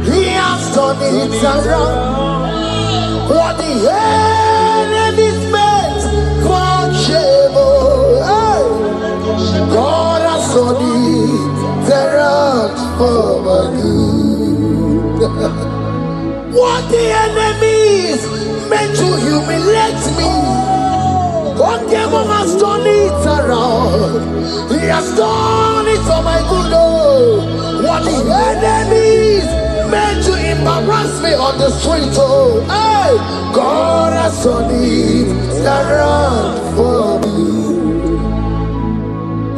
He has done it around. What the enemy's meant for shame, God has done it around for my good. What the enemy's meant to humiliate me, what devil has done it around. He has done it for my good. What the enemies meant to embarrass me on the street, hey, God has done it around for me.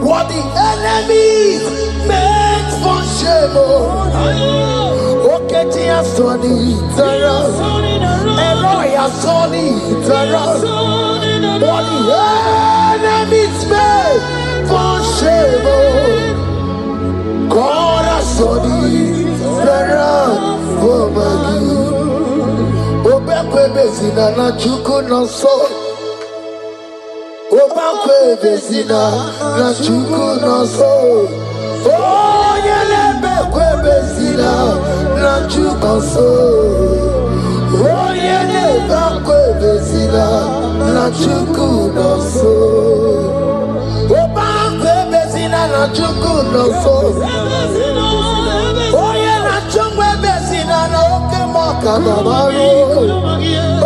What the enemies meant for shame, okay, he has done it around. Elroy has done it around. What the enemies meant for shame, God has done it around for my good. Obekwe bezina na chuku no so. Obekwe bezina na chuku no so. Oh, yelebekwe bezina na chuku no so. Oh, yelebekwe bezina na chuku no so. Obekwe bezina na chuku no so. Oh, yeah, na chungwe bezina na oke moka na maru.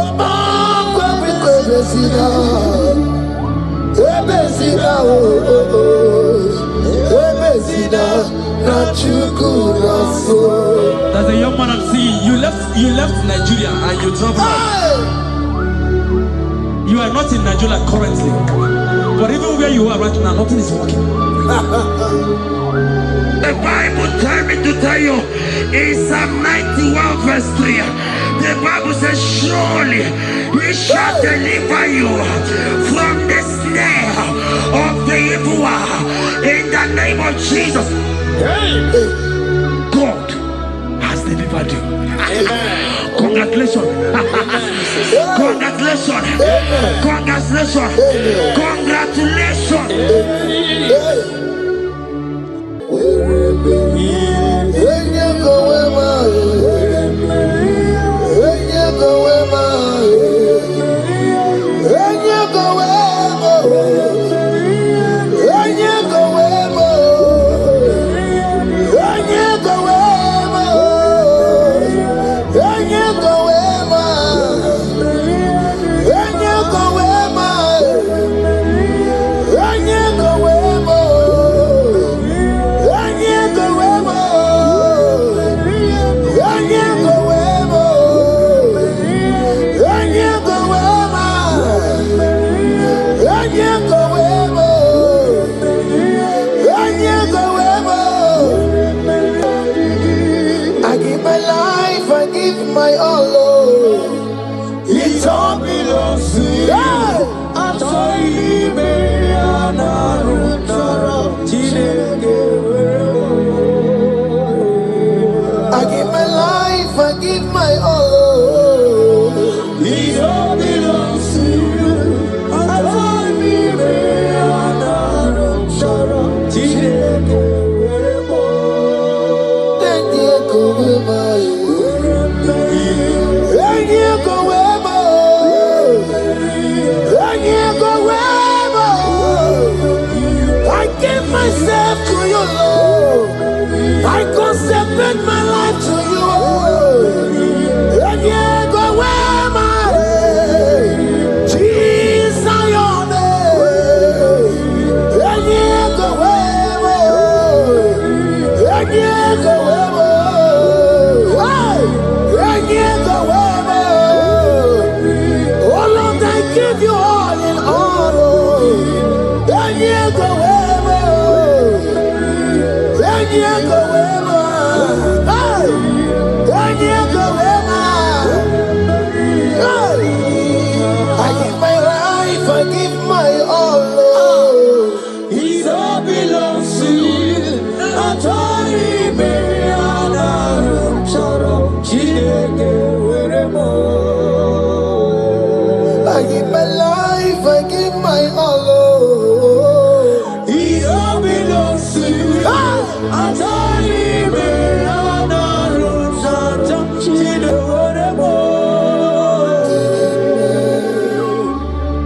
Obekwe bezina. Ebezina ebezina na chuku na so. There's a young man I'm seeing. You left Nigeria and you traveled. You are not in Nigeria currently, but even where you are right now, nothing is working. The Bible tells me to tell you in Psalm 91 verse 3, the Bible says, surely he shall deliver you from the snare of the evil one. In the name of Jesus, God has delivered you. Congratulations. Congratulations. Congratulations. Congratulations.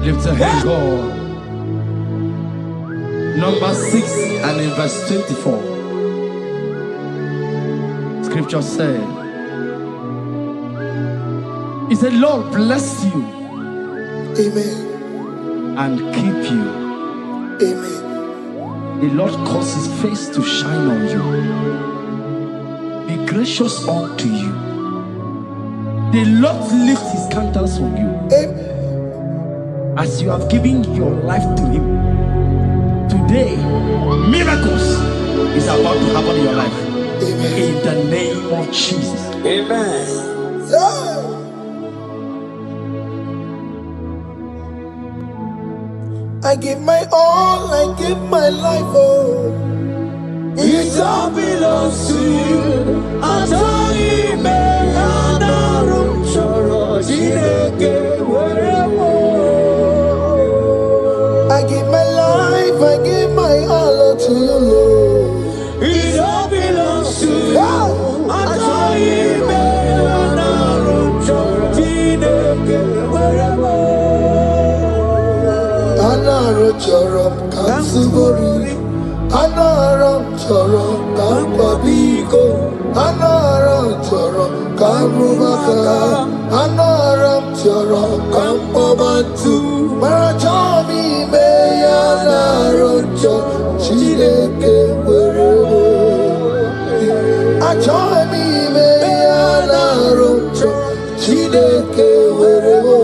Lift a hand, God. Number 6 and in verse 24. Scripture said, He said, Lord bless you. Amen. And keep you. Amen. The Lord cause His face to shine on you. Be gracious unto you. The Lord lift His countenance on you. Amen. As you have given your life to Him. Today, miracles is about to happen in your life. Amen. In the name of Jesus. Amen. Yeah. I give my all, I give my life, oh. It all belongs to you. I give my life, I give my all to you, Lord. It all belongs to you. Anaram choram kansubori, anaram choram kampabiko, anaram choram kampubaka, anaram choram kampabantu. Marachami me anaram choram chideke werebo. Achami me anaram choram chideke werebo.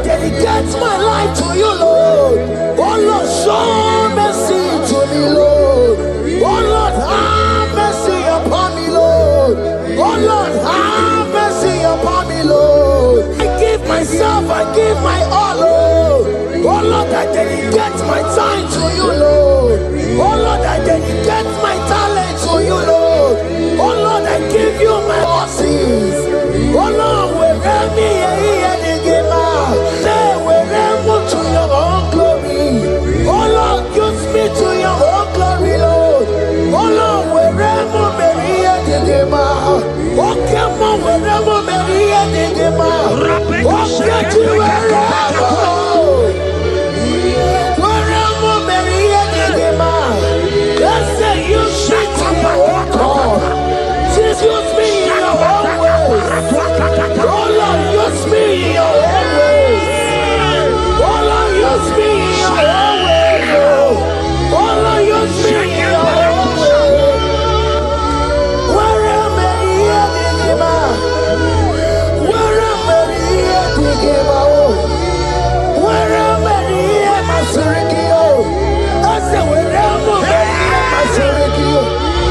Dedicate my life to you, Lord. Oh Lord, show mercy to me, Lord. Oh Lord, have mercy upon me, Lord. Oh Lord, have mercy upon me, Lord. I give myself, I give my all, Lord. Oh Lord, I dedicate my time to you, Lord. Oh Lord, I dedicate my talent to you, Lord. Oh Lord, I give you my horses. Oh Lord, wherever me to your own glory. Oh Lord, use me to your own glory, Lord. Oh Lord, wherever Maria Degema. Oh, come on, wherever Maria Degema. Oh, get you wherever. Wherever Maria Degema. Let's say you shut up and walk on. Just use me in your own ways. Oh Lord, use me in your own ways. Use me in your own way, Lord. Oh Lord, use me in your own way. Wherever you are, wherever you are, wherever you are, my Surikio. I say wherever you are, my Surikio.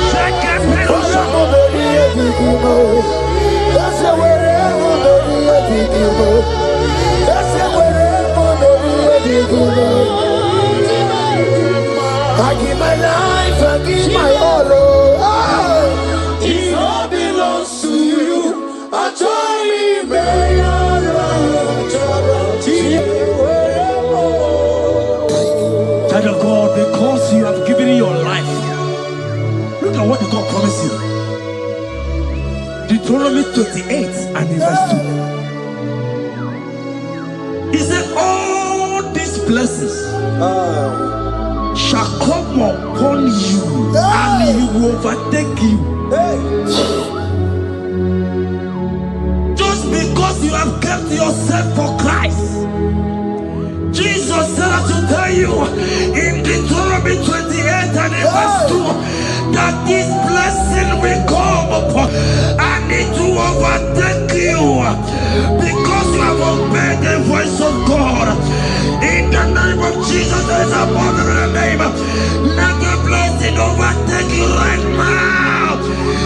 Wherever you are, I say wherever you are, I say wherever. I give my life, I give my all. It all belongs to you. I join Child of God, because you have given your life, look at what God promised you. Deuteronomy 28 and in verse 2. He said, all these blessings shall come upon you and he will overtake you. Just because you have kept yourself for Christ. Jesus said I should tell you in Deuteronomy 28 and in verse 2 that this blessing will come upon and it will overtake you because you have obeyed the voice of God. In the name of Jesus, there is a power in the name. Let the blessing overtake you right now.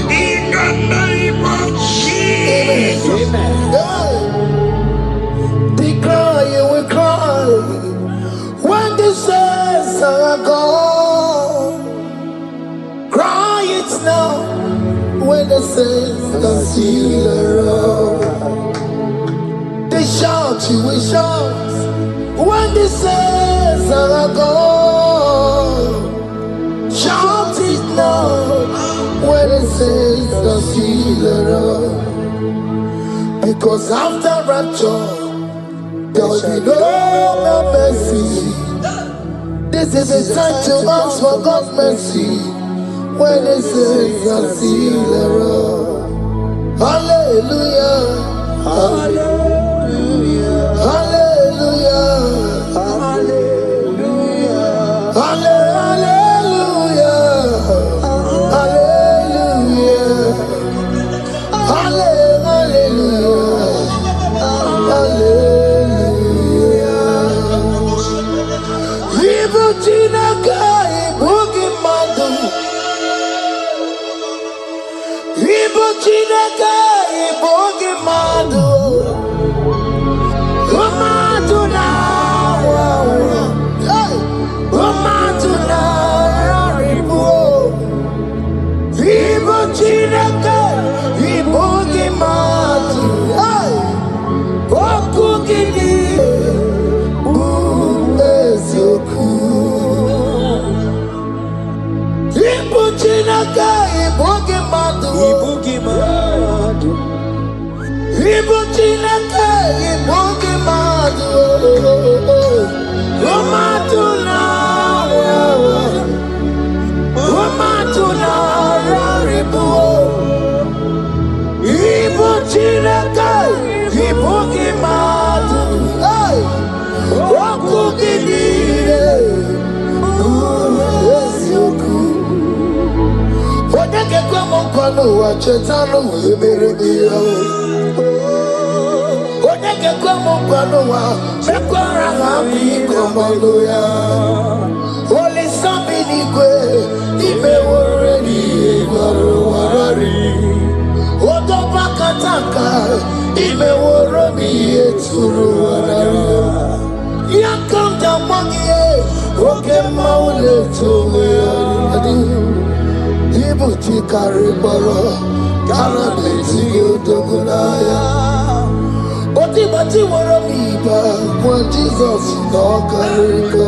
In the name of Jesus. Amen. are gone. Cry it now when the saints are still around. They shout, you will shout when the saints are gone. Shout it now when the saints are still around. Because after rapture, there will be no more mercy. This is the time to ask for God's mercy when the saints are still around. Hallelujah, hallelujah, hallelujah, hallelujah, hallelujah, hallelujah, hallelujah, hallelujah. Evil Chinaka, Boogie Madu. Evil Chinaka, Boogie Madu. Umatu now, hey, Umatu now, Ribu. Evil Chinaka, Boogie Madu. Hey, Okugini. Ibuchinaka, Ibugimadu, Ibugimadu, Ibuchinaka, Ibugimadu, Umatuna, Umatuna, Ribu, Ibuchinaka, Ibugimadu, hey, Wakugini. Kono wachetano weberebiya. Oneke kwa mkono wa mekwara hapi komoloya. Oli sabini kwe imeworeni warari. Odopa kataka imeworoni eturu warari. Yakamta mwangie oke maule tuwe adi. Ibuti kariboro, karabeti yodogunaya. Bati woro miba, when Jesus no kariko.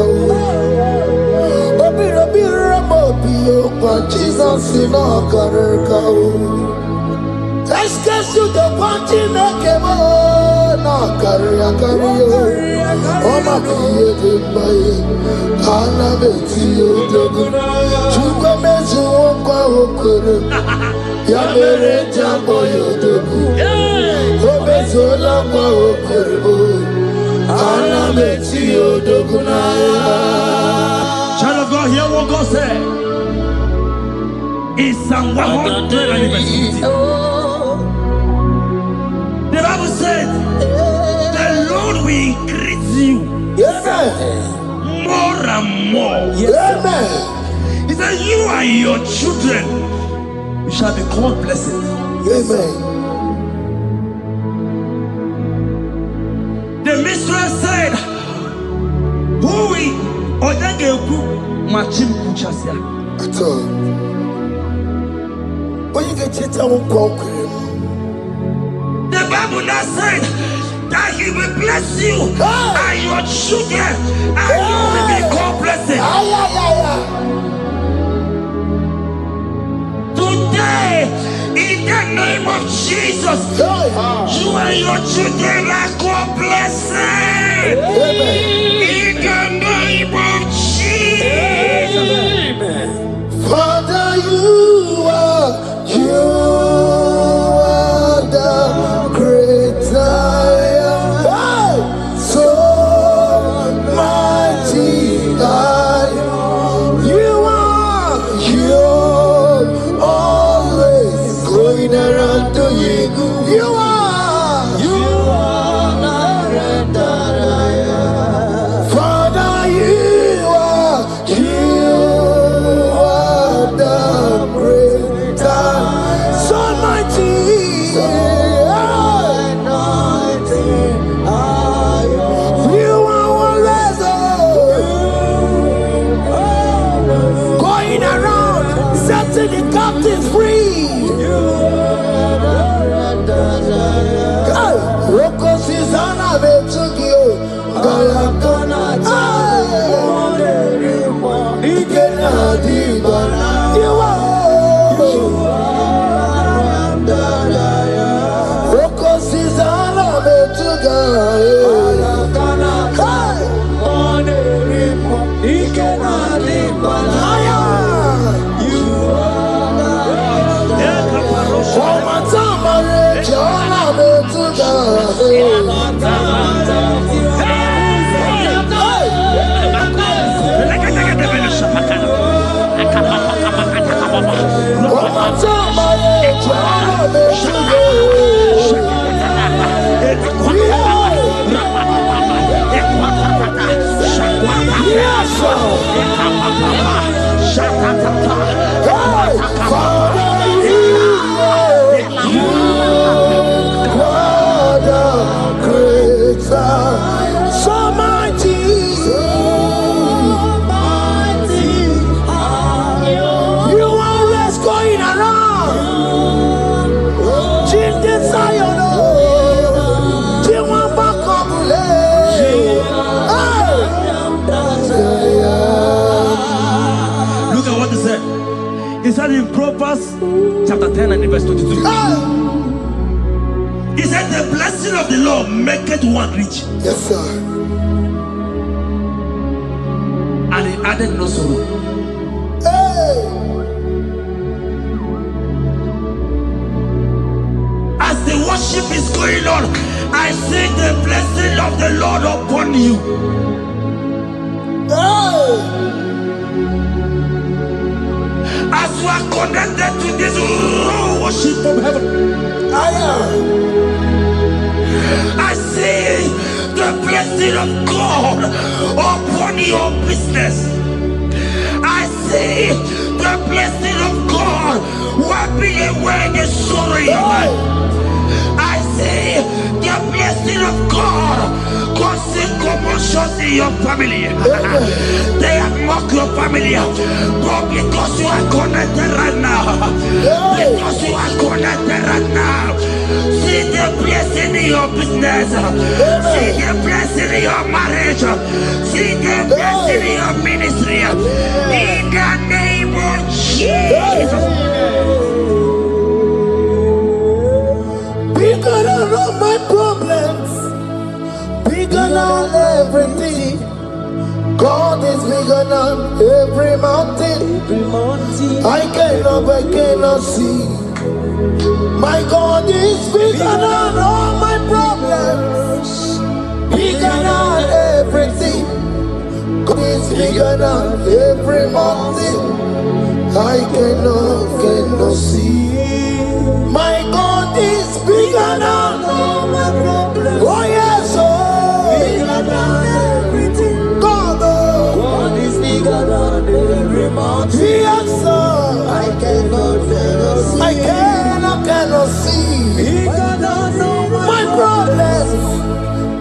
Obira mobio, when Jesus no kariko. Eskesu the party no kemo, no kario. Oma kiye de baye, karabeti yodogunaya. Chuko mezu okwa okoro, ya mere jambo yodogu. Obezola kwa okoro, karabeti yodogunaya. Child of God, hear what God said. In Psalm 100. The Bible said, the Lord will increase you. Yes, sir. More and more. Yes, amen. He said, you and your children, you shall be called blessed. Amen. The mistress said, who will Odageku Machim Kuchasia? At all. When you get it, I won't walk with him. The Bible now said that he will bless you and your children, and you will be called blessed. Today, in the name of Jesus, you and your children are called blessed. In the name of Jesus. Father, you are the great I am. So mighty I am. You are always going around to you. You are the great I am. Father, Susanna Betuki, Galakana, Ikena Dibana, you are Roko Susanna Betuga, Ikena Dibana, you He said in Proverbs chapter 10 and verse 22. He said the blessing of the Lord maketh one rich. Yes, sir. And he added no sorrow. Hey. As the worship is going on, I see the blessing of the Lord upon you. Hey. As you are connected to this raw worship from heaven, I see the blessing of God upon your business. I see the blessing of God wiping away the sorrow in your life. I see the blessing of God causing commotions in your family. They have mocked your family, but because you are connected right now, because you are connected right now, see the blessing in your business, see the blessing in your marriage, see the blessing in your ministry. In the name of Jesus. Bigger than all my problems, bigger than everything. God is bigger than every mountain. I cannot see. My God is bigger than all my problems, bigger than everything. God is bigger than every mountain. I cannot see. My God is bigger than all my problems. Oh yes, oh, bigger than everything. God is bigger than every mountain. Yes, sir. I cannot see. Bigger than all my problems.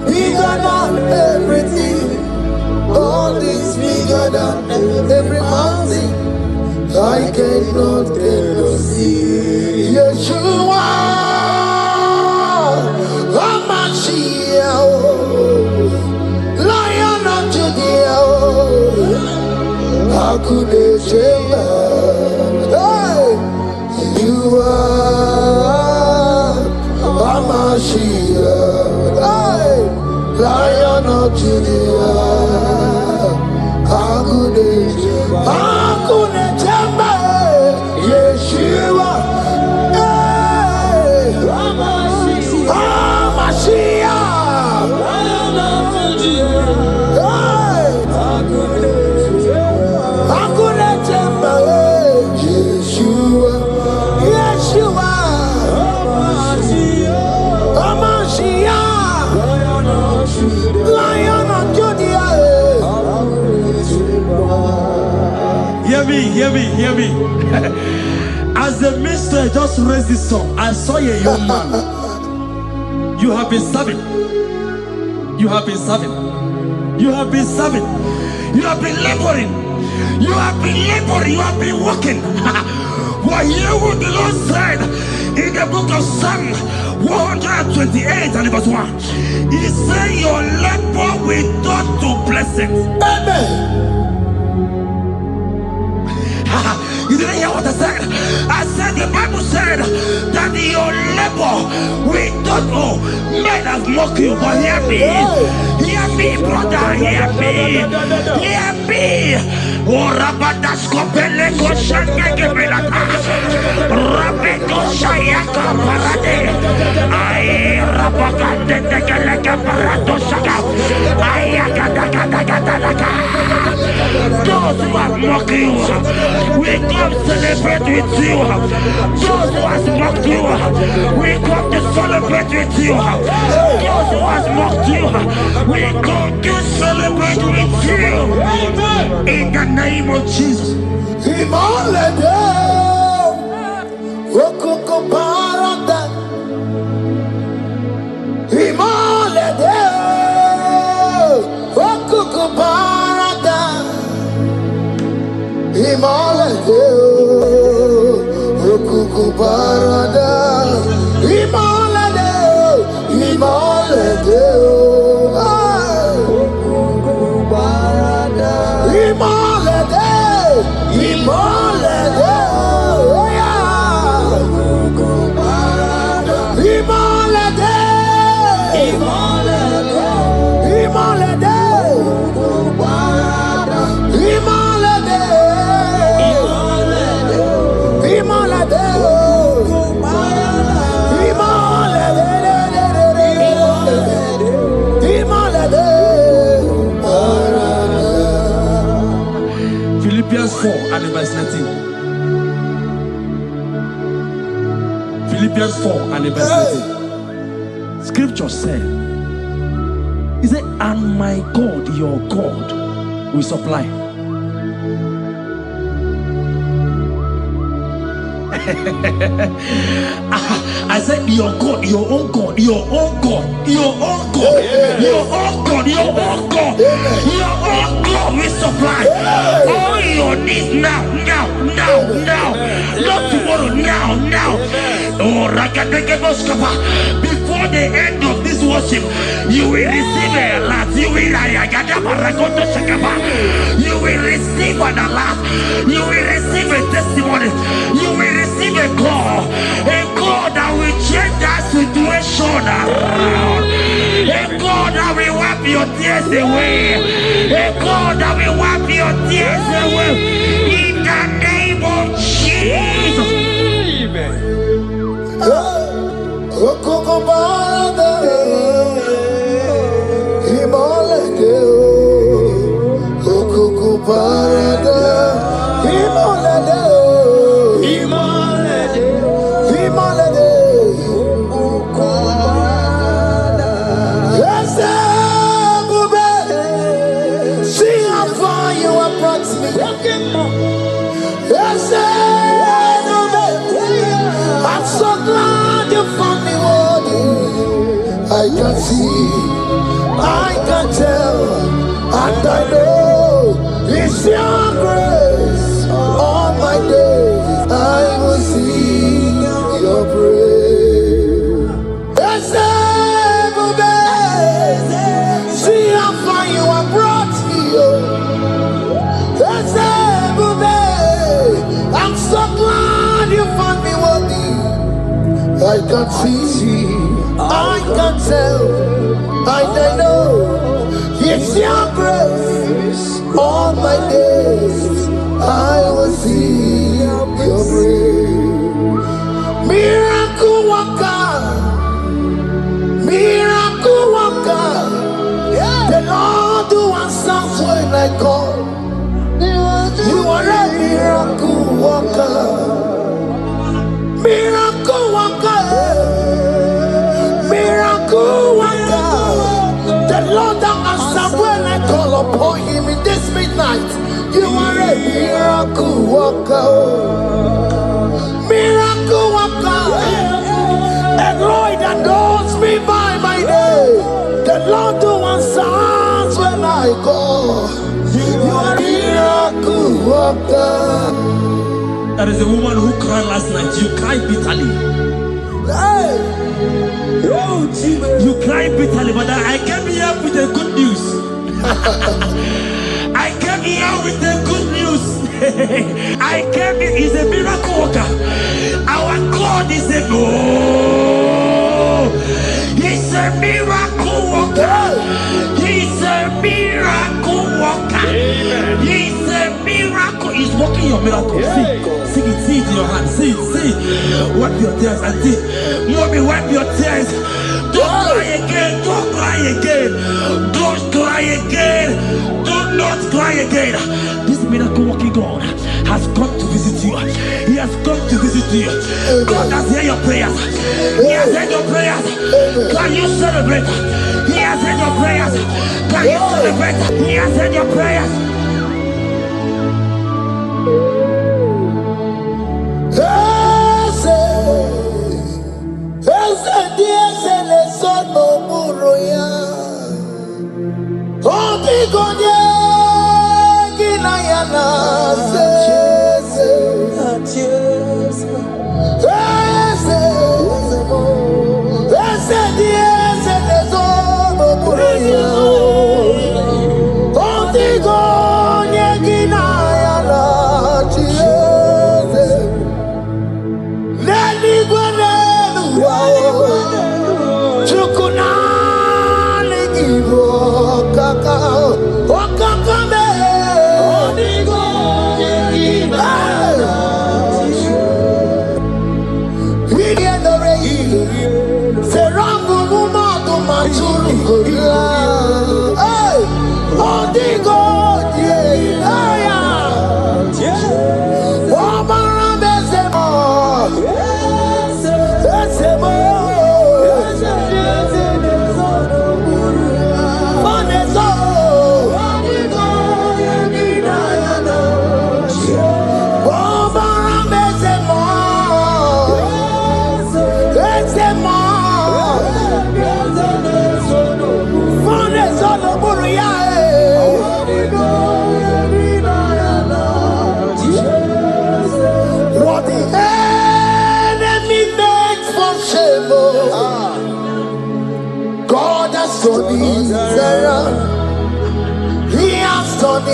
Bigger than everything. God is bigger than every mountain. I cannot see. Yeshua, Hamashiach, Lion of Judah, Hakunesheba. Hey, you are Hamashiach, hey, Lion of Judah, Hakunesheba. Yeshua, hey, Hamashiach, Yeshua, Yeshua, Hamashiach, Lion of Judah. Hear me. As the minister just raised this song, I saw a young man. You have been serving. You have been laboring. You have been working. But here what the Lord said, In the book of Psalm 128 and verse 1, he said, your labor will turn to blessings. Amen. You didn't hear what I said? I said the Bible said that your labor will turn. Oh, men have mocked you, but hear me. Hear me, brother. Hear me. Hear me. Oh, Rabadaskopele Koshanga Belata. Rabeko Shayaka Parade. I Rabagande Tegalaka Paradosaka. Ayakadakadakadaka. Those who have mocked you, we come celebrate with you. Those who has mocked you, we come to celebrate with you. Those who has mocked you, we come to celebrate with you. In the name of Jesus. Imolede, okoko parada. Imolede, okoko parada. Imolede, okoko parada. Imolede, imolede, okoko parada. Imolede, imolede, okoko parada. Imolede, imolede, imolede, okoko parada. Imolede, imolede, imolede, okoko parada. Imolede, Philippians 4 and verse 19. Philippians 4 and verse 19. Scripture said, he said, and my God, your God, will supply. I said, your God, your own God, your own God, your own God, your own God, your own God, your own God will supply all your needs now, now, now, now, not tomorrow, now, now. Oh, before the end of this worship, you will receive a lot. You will receive an alert. You will receive a testimony. You will receive a call that will change that situation around. A God that will wipe your tears away. A God that will wipe your tears away. In the name of Jesus. okoko parada. Imolede, okoko parada. Imolede, imolede, imolede, okoko parada. Yes, Bube, see how far you have brought me. Yes, Bube, I'm so glad you found me worthy. I can see, I can tell, and I know it's your grace. All my days I will sing your praise. Yes, Bube, see how far you have brought me. Yes, Bube, I'm so glad you found me worthy. I can see, I can tell, and I know it's your grace. All my days I will see your praise. Miracle worker, miracle worker. The Lord who answers when I call. You are a miracle worker. Miracle worker, miracle worker. The Lord that answers when I call upon him in this midnight. You are a miracle worker. Miracle worker. And Lord that knows me by my name. The Lord who answers when I call. You are a miracle worker. There is a woman who cried last night. You cried bitterly. You cry bitterly, but I came here with the good news. I came here with the good news. I came here, he's a miracle worker. Our God is a he's a miracle worker. He's a miracle worker. He's a miracle. He's working your miracle. See it in your hand. See. Wipe your tears and see. Mommy, wipe your tears. Don't cry again. Don't cry again. Don't cry again. Do not cry again. This miracle working God has come to visit you. He has come to visit you. God has heard your prayers. He has heard your prayers. Can you celebrate? He has heard your prayers. Can you celebrate? He has heard your prayers.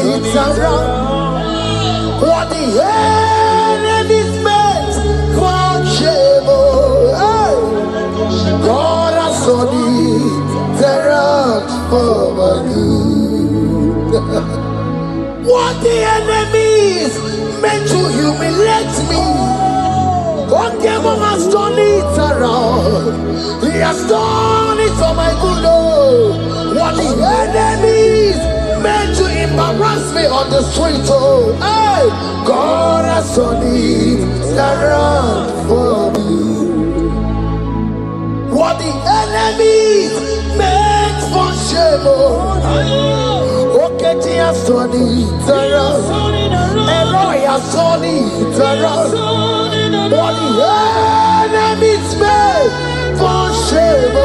It's around what the enemy's meant for shame. God has done it around for my good. What the enemy's meant to humiliate me, God has done it around. He has done it for my good. What the enemy's meant to embarrass me on the street, hey, God has done it around for me. What the enemy meant for shame, okay, he has done it around. Eloi has done it around. What the enemy meant for shame,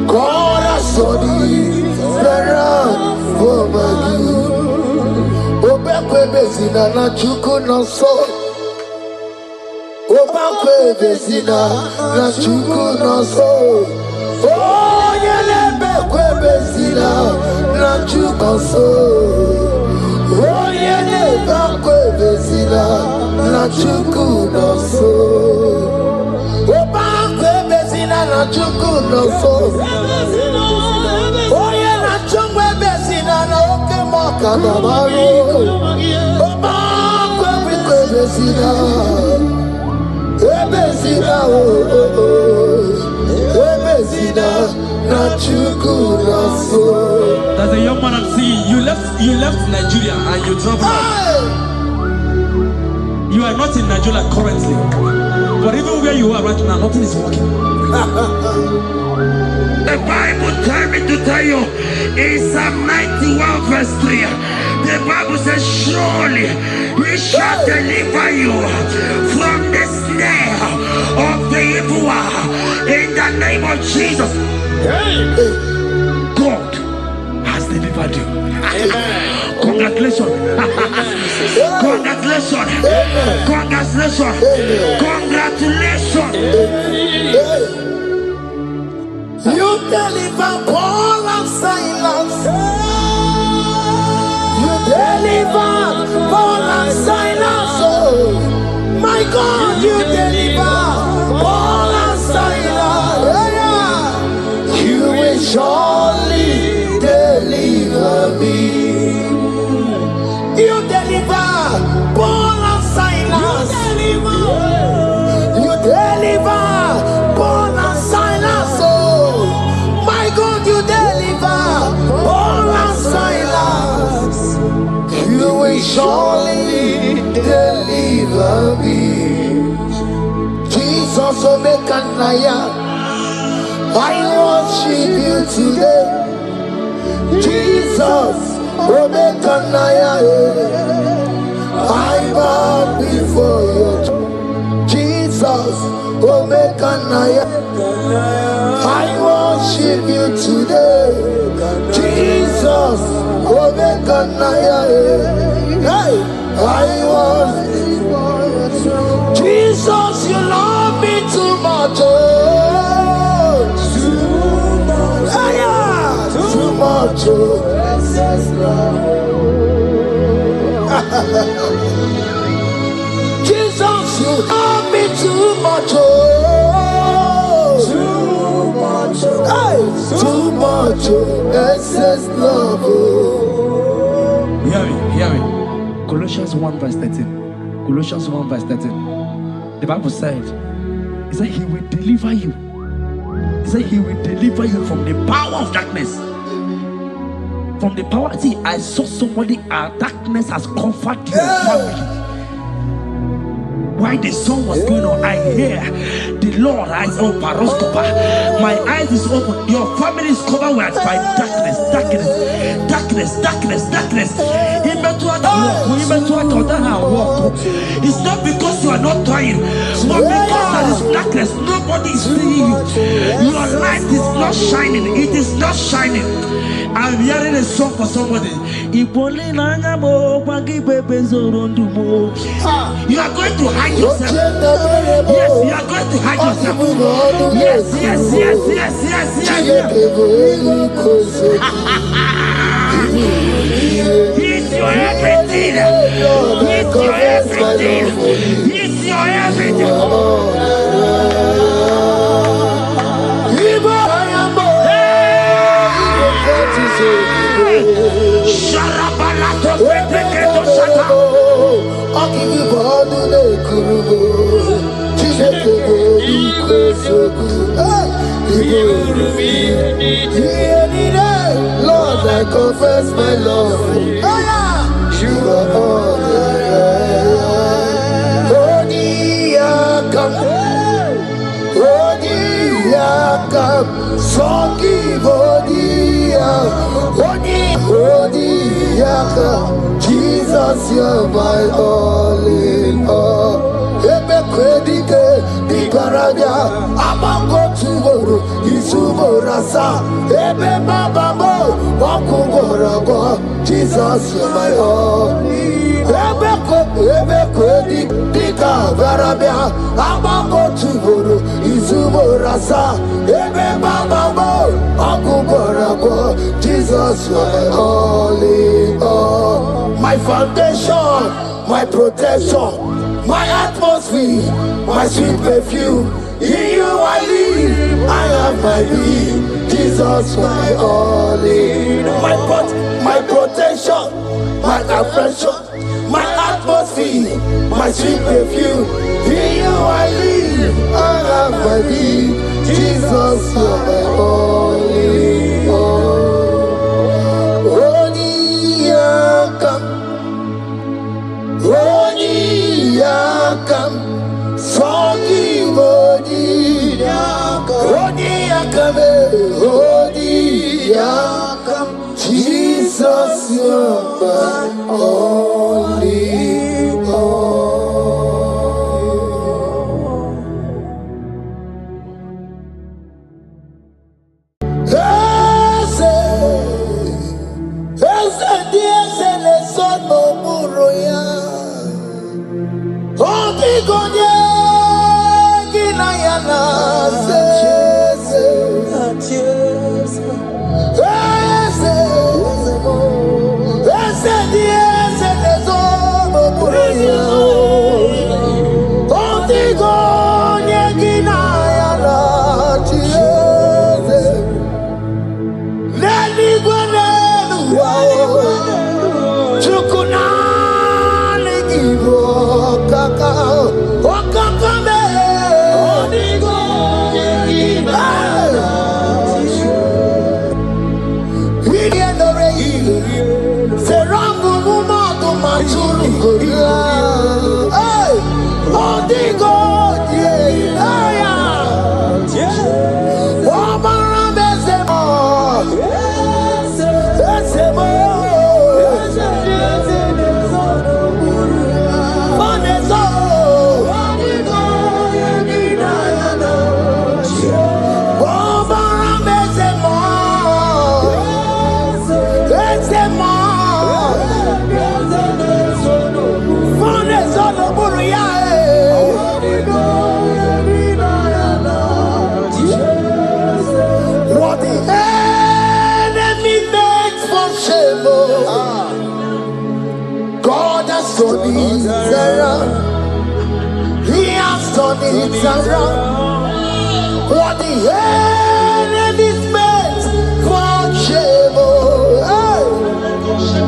God has done it around for my good. Obekwe bezina na chuku no so. Obekwe bezina na chuku no so. Oh, yelebekwe bezina na chuku so. Oh, yelebekwe bezina na chuku no so. Obekwe bezina na chuku no so. Oh, yeah, na chungwe bezina na oke moka na maru. Oba kwe bezina, bezina bezina na chuku na so. There's a young man I'm seeing. You left Nigeria and you traveled out. You are not in Nigeria currently, but even where you are right now, nothing is working. The Bible tells me to tell you in Psalm 91 verse 3, the Bible says, surely he shall deliver you from the snare of the evil one. In the name of Jesus. God has delivered you. Congratulations. Congratulations. Congratulations. Congratulations. You deliver Paul and Silas. You deliver Paul and Silas. Oh, my God, you deliver Paul and Silas. You will surely deliver me. You deliver Paul and Silas. You deliver Paul and Silas. Oh, my God, you deliver Paul and Silas. You will surely deliver me. Jesus, Naija, I worship you today. Jesus, Naija, I bow before you. Jesus, Naija, I worship you today. Jesus, Naija, I worship you. Jesus, you love me too much. Too much. Jesus, you love me too much. Too much. Excess love. Hear me. Colossians 1 verse 13. Colossians 1 verse 13. The Bible said, he said he will deliver you. He said he will deliver you from the power of darkness. From the power. See, I saw somebody, darkness has covered your family. While the song was going on, I hear the Lord eyes open. My eyes is open. Your family is covered by darkness. It's not because you are not trying, but because there is darkness. Nobody is seeing you. Your light is not shining. It is not shining. I'm hearing a song for somebody. You are going to hide yourself. Yes, you are going to hide yourself. Yes. He's your everything. He's your everything. He's your everything. Lord, I confess my love. You are all Jesus, you're my all in all. Jesus, you're my all. Jesus, you're my all in all. My foundation, my protection, my atmosphere, my sweet perfume. In you I live, I have my being. Jesus, my all in all. My protection, my affection, my atmosphere, my sweet perfume. In you I live, I have my being. Jesus, my all in all. Jesus, you're my only all. He has done it around. What the enemy's meant for shame,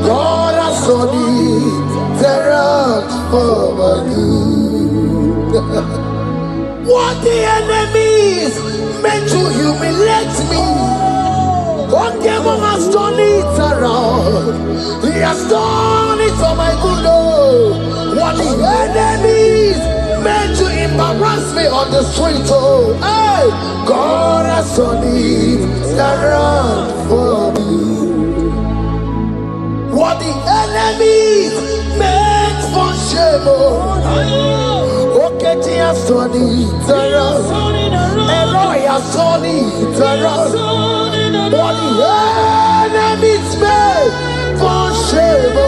God has done it around for my good. What the enemy's meant to humiliate me, God has done it around. He has done it for my good. What the enemies meant to embarrass me on the street, hey, God has done it around for me. What the enemies meant for shame, okay, He has done it around. Elroy has done it around. What the enemies meant for shame,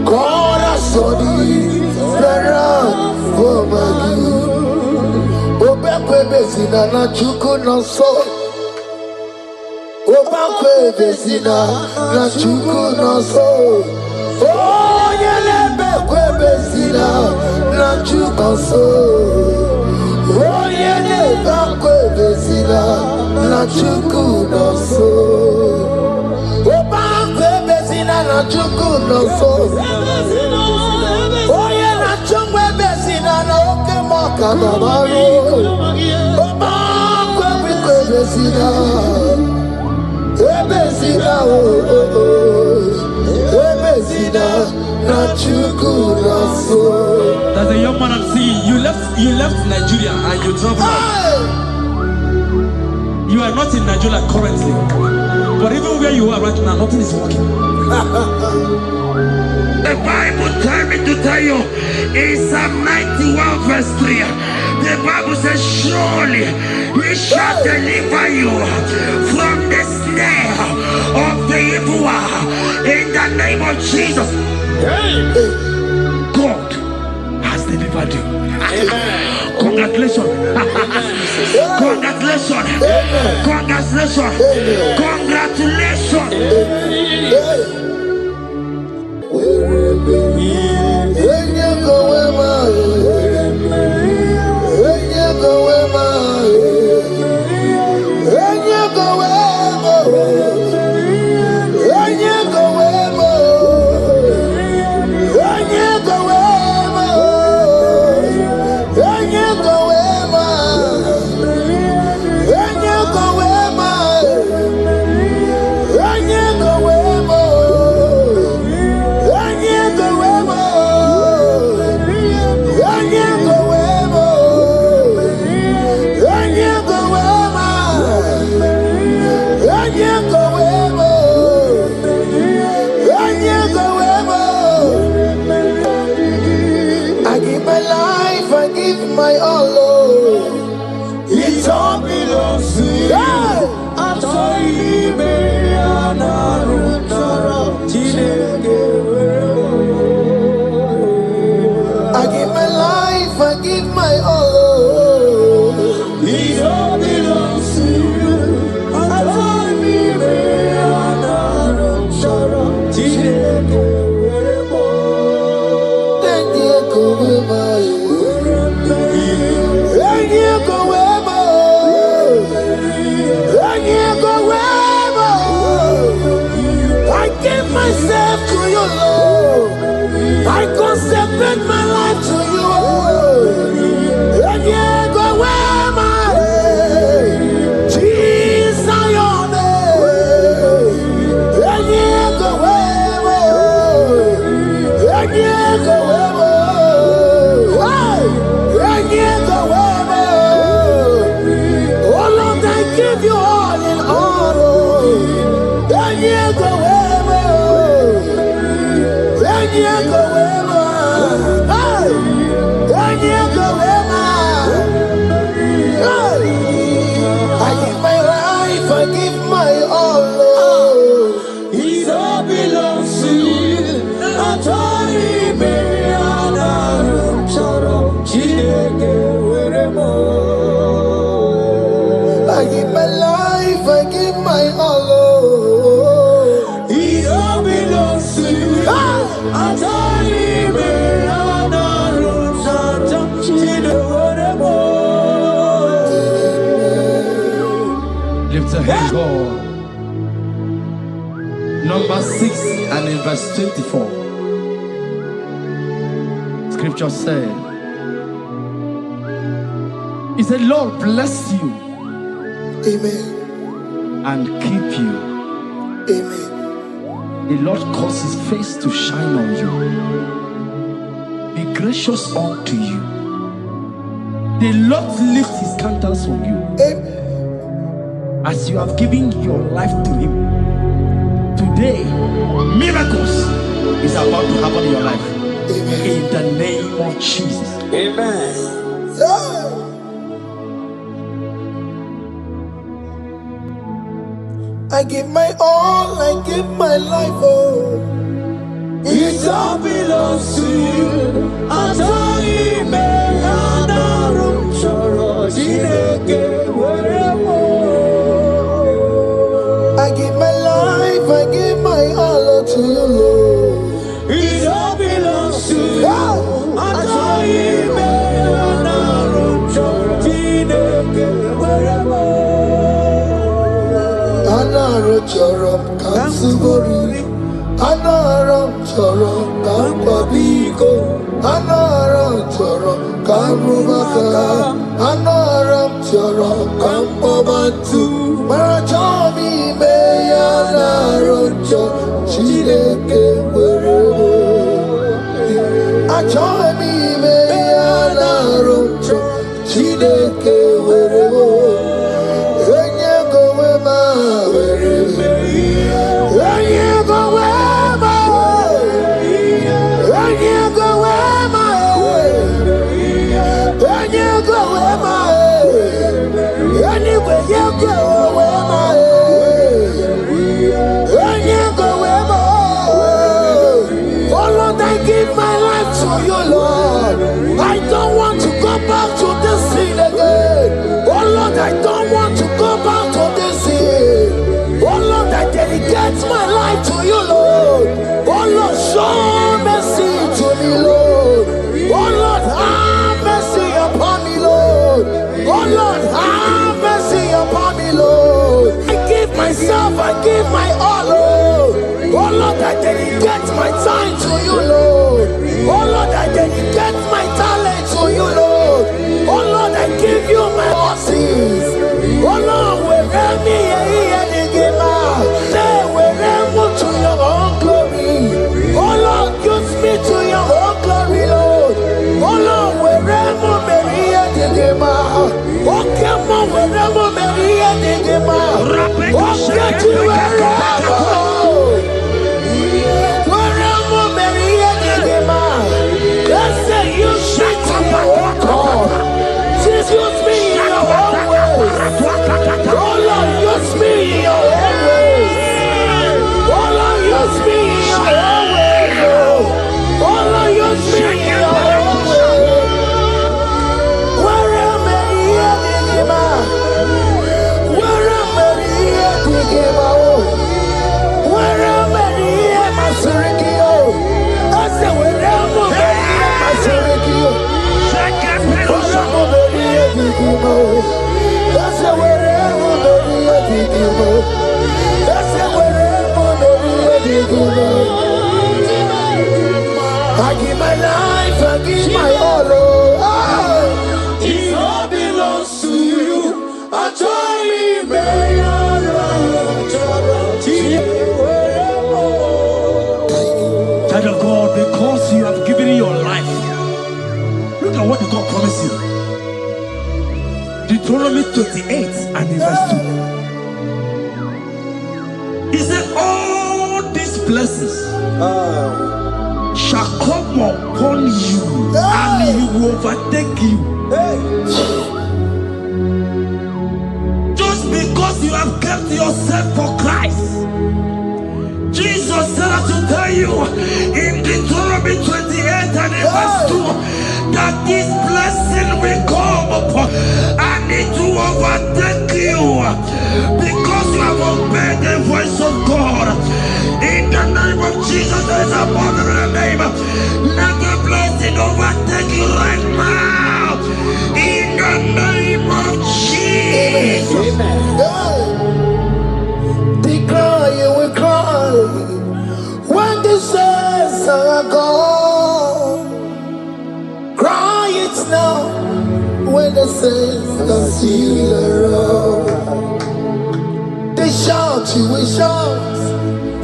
God has done it around for my good. Obekwe bezina na chuku no so. Obekwe bezina na chuku no so. Oh, yelebekwe bezina na chuku no so. Oh, yelebekwe bezina na chuku no so. Obekwe bezina na chuku no so. Oh, yeah, na chungwe bezina na oke moka na maru. Obekwe bezina, bezina bezina na chuku na so. There's a young man I'm seeing. You left Nigeria and you traveled out. You are not in Nigeria currently, but even where you are right now, nothing is working. The Bible tells me to tell you in Psalm 91 verse 3, the Bible says, surely He shall deliver you from the snare of the evil one. In the name of Jesus. God has delivered you. Congratulations. Congratulations. Congratulations. Congratulations. My all, it all belongs to you. I give my life, I give my all. It all belongs to you. Myself to your love, I consecrate my life. my all. It all belongs to you. I told you, baby, I'm not sure. I give my life, I give my all. It all belongs to you. I told you, baby, I'm not sure. Lift a hand, God. Number 6 and in verse 24. Scripture said, He said, Lord bless you. Amen. And keep you. Amen. The Lord cause His face to shine on you. Be gracious unto you. The Lord lift His countenance on you. Amen. As you have given your life to Him. Today, miracles is about to happen in your life. Amen. In the name of Jesus. Amen. Yeah. I give my all, I give my life, oh. It all belongs to you. I told you, man, I don't know. I give my life, I give my all to you, Lord. It all belongs to you. Yeah. I told you, man, I don't Anaram chorom kansubori, anaram chorom kampabiko, anaram chorom kamrubaka, anaram chorom kampabantu. Marachomi me anaram chorom chileke werebo. Achomi me anaram chorom chileke werebo. I don't want to go back to this sin again. Oh Lord, I don't want to go back to this sin. Oh Lord, I dedicate my life to you, Lord. Oh Lord, show mercy to me, Lord. Oh Lord, have mercy upon me, Lord. Oh Lord, have mercy upon me, Lord. I give myself, I give my all, Lord. Oh Lord, I dedicate my time to you, Lord. Oh Lord, I dedicate my talent to you, Lord. Oh Lord, I give you my horses. Oh Lord, wherever me and give out, say wherever to your own glory. Oh Lord, use me to your own glory, Lord. Oh Lord, wherever me and give out. Oh come on, wherever me and give out. Oh get to wherever. Use me in your own ways. Oh Lord, use me in your own ways. Oh Lord, use me in your own ways. Oh Lord, use me in your own ways. Where am I here to give out? Where am I here to give out? Where am I here, my Surikio? I said, where am I here, my Surikio? That's the wherever I give my life, I give my all. It all belongs to you. I told you, child of God, because you have given your life. Look at what the God promised you. Deuteronomy 28 and in verse 2. He said, all these blessings shall come upon you and he will overtake you. Just because because you have kept yourself for Christ. Jesus said to tell you in Deuteronomy 28 and verse 2 that this blessing will come upon and it will overtake you because you have obeyed the voice of God. In the name of Jesus, there is a mother in the name. Let the blessing overtake you right now. In the name of Jesus. Declare you will cry when the saints are gone. Cry it now when the saints are still around. They shout, you will shout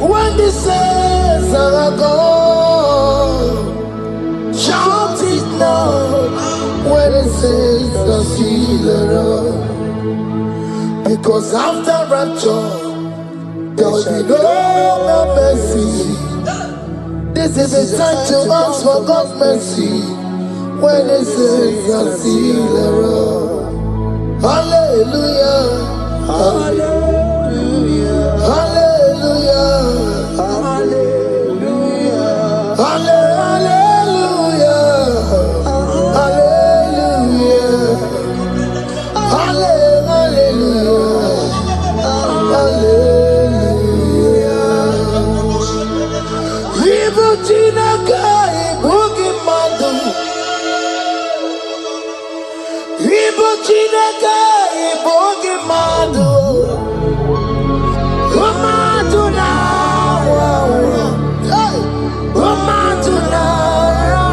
when the saints are gone. Shout it now when the saints are still around. Because after rapture there will be no mercy. This is the time to ask for God's mercy when the saints are still around. Hallelujah, hallelujah, hallelujah, hallelujah, hallelujah, hallelujah, hallelujah, hallelujah. Ibu Chinaka, Ibu Gimadu. Ibu Chinaka, Ibu Gimadu. Umatu na Umatu na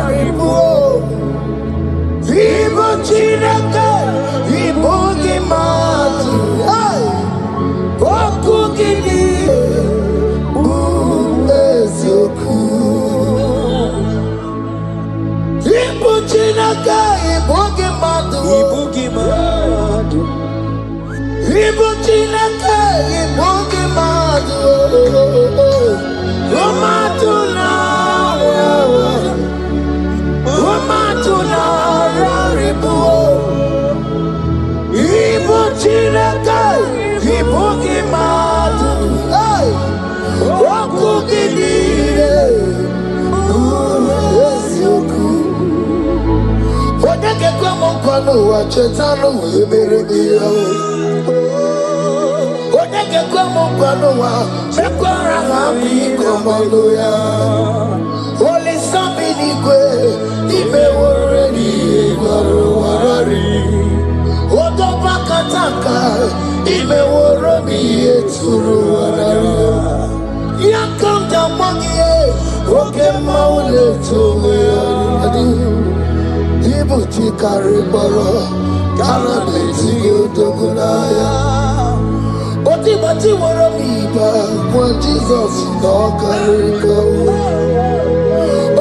Ribu. Ibu Chinaka, Ibu Gimadu. Oku Gini. Ibu Chinaka, Ibu Gimadu. Ibu Chinaka, Ibu Gimadu. Umatuna, Umatuna, Ribu. Ibu Chinaka, Ibu Gimadu. Oku Gini. Odeke kwa mkono wa chetano emeredia. Odeke kwa mkono wa mekwara hapi komodo ya. Oli sambi ni kwe ime woredi egwaro warari. Odo bakataka ime woromi eturu warari. Yakam jamangie oke maule tuwe adi. Ibu chikari boro kara beti yodogunaya. Boti woro miba when Jesus no kariko.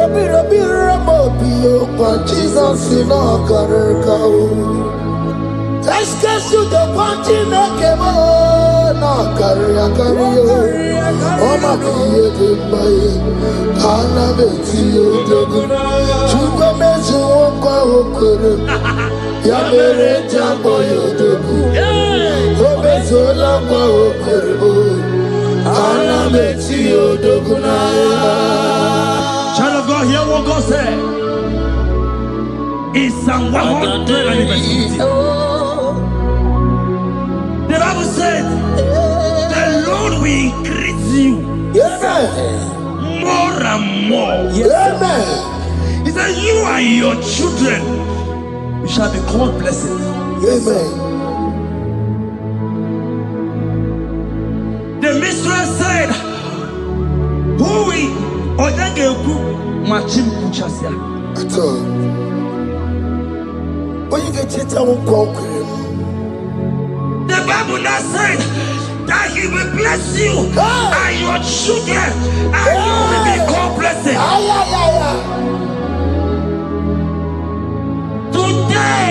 Obi ramobi when Jesus no kariko. Excuse you the party nakemo no kariyo. Oma kiye de baye kara beti yodogunaya. Chuko mezu okwa okoro ya mere jambo yodogu. Obezola kwa okoro ana beti yodogunaya. Child of God, hear what God said in Psalm 150. The Bible said, the Lord will increase you more and more. Amen. He said, you and your children, you shall be called blessed. Amen. The mistress said, who will Odageku Machim Kuchasia? At all. When you get it, I won't conquer. The Bible now said that He will bless you and your children, and you will be called blessed. Today,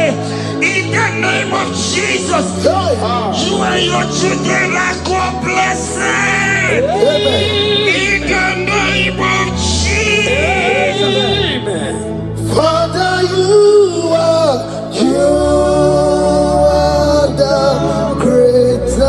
in the name of Jesus, you and your children are called blessed. In the name of Jesus. Father, you are the great I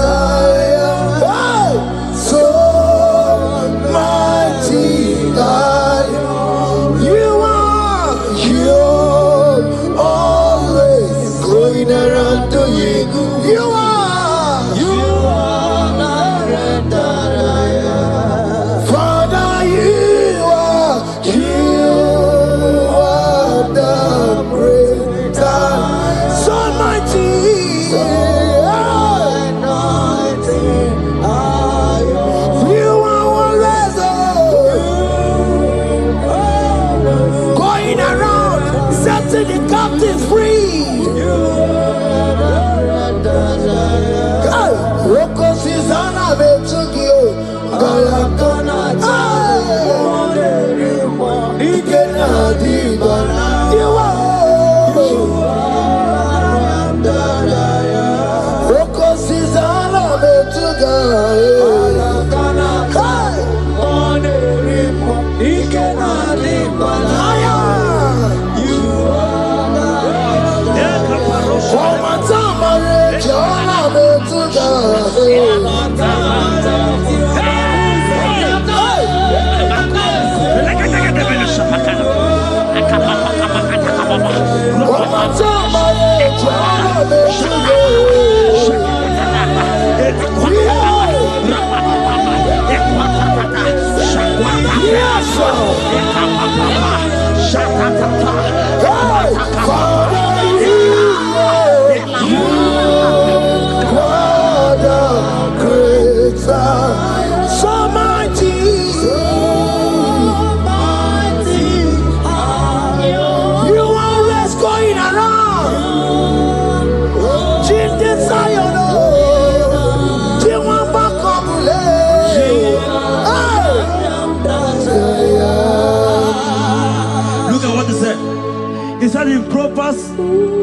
He said in Proverbs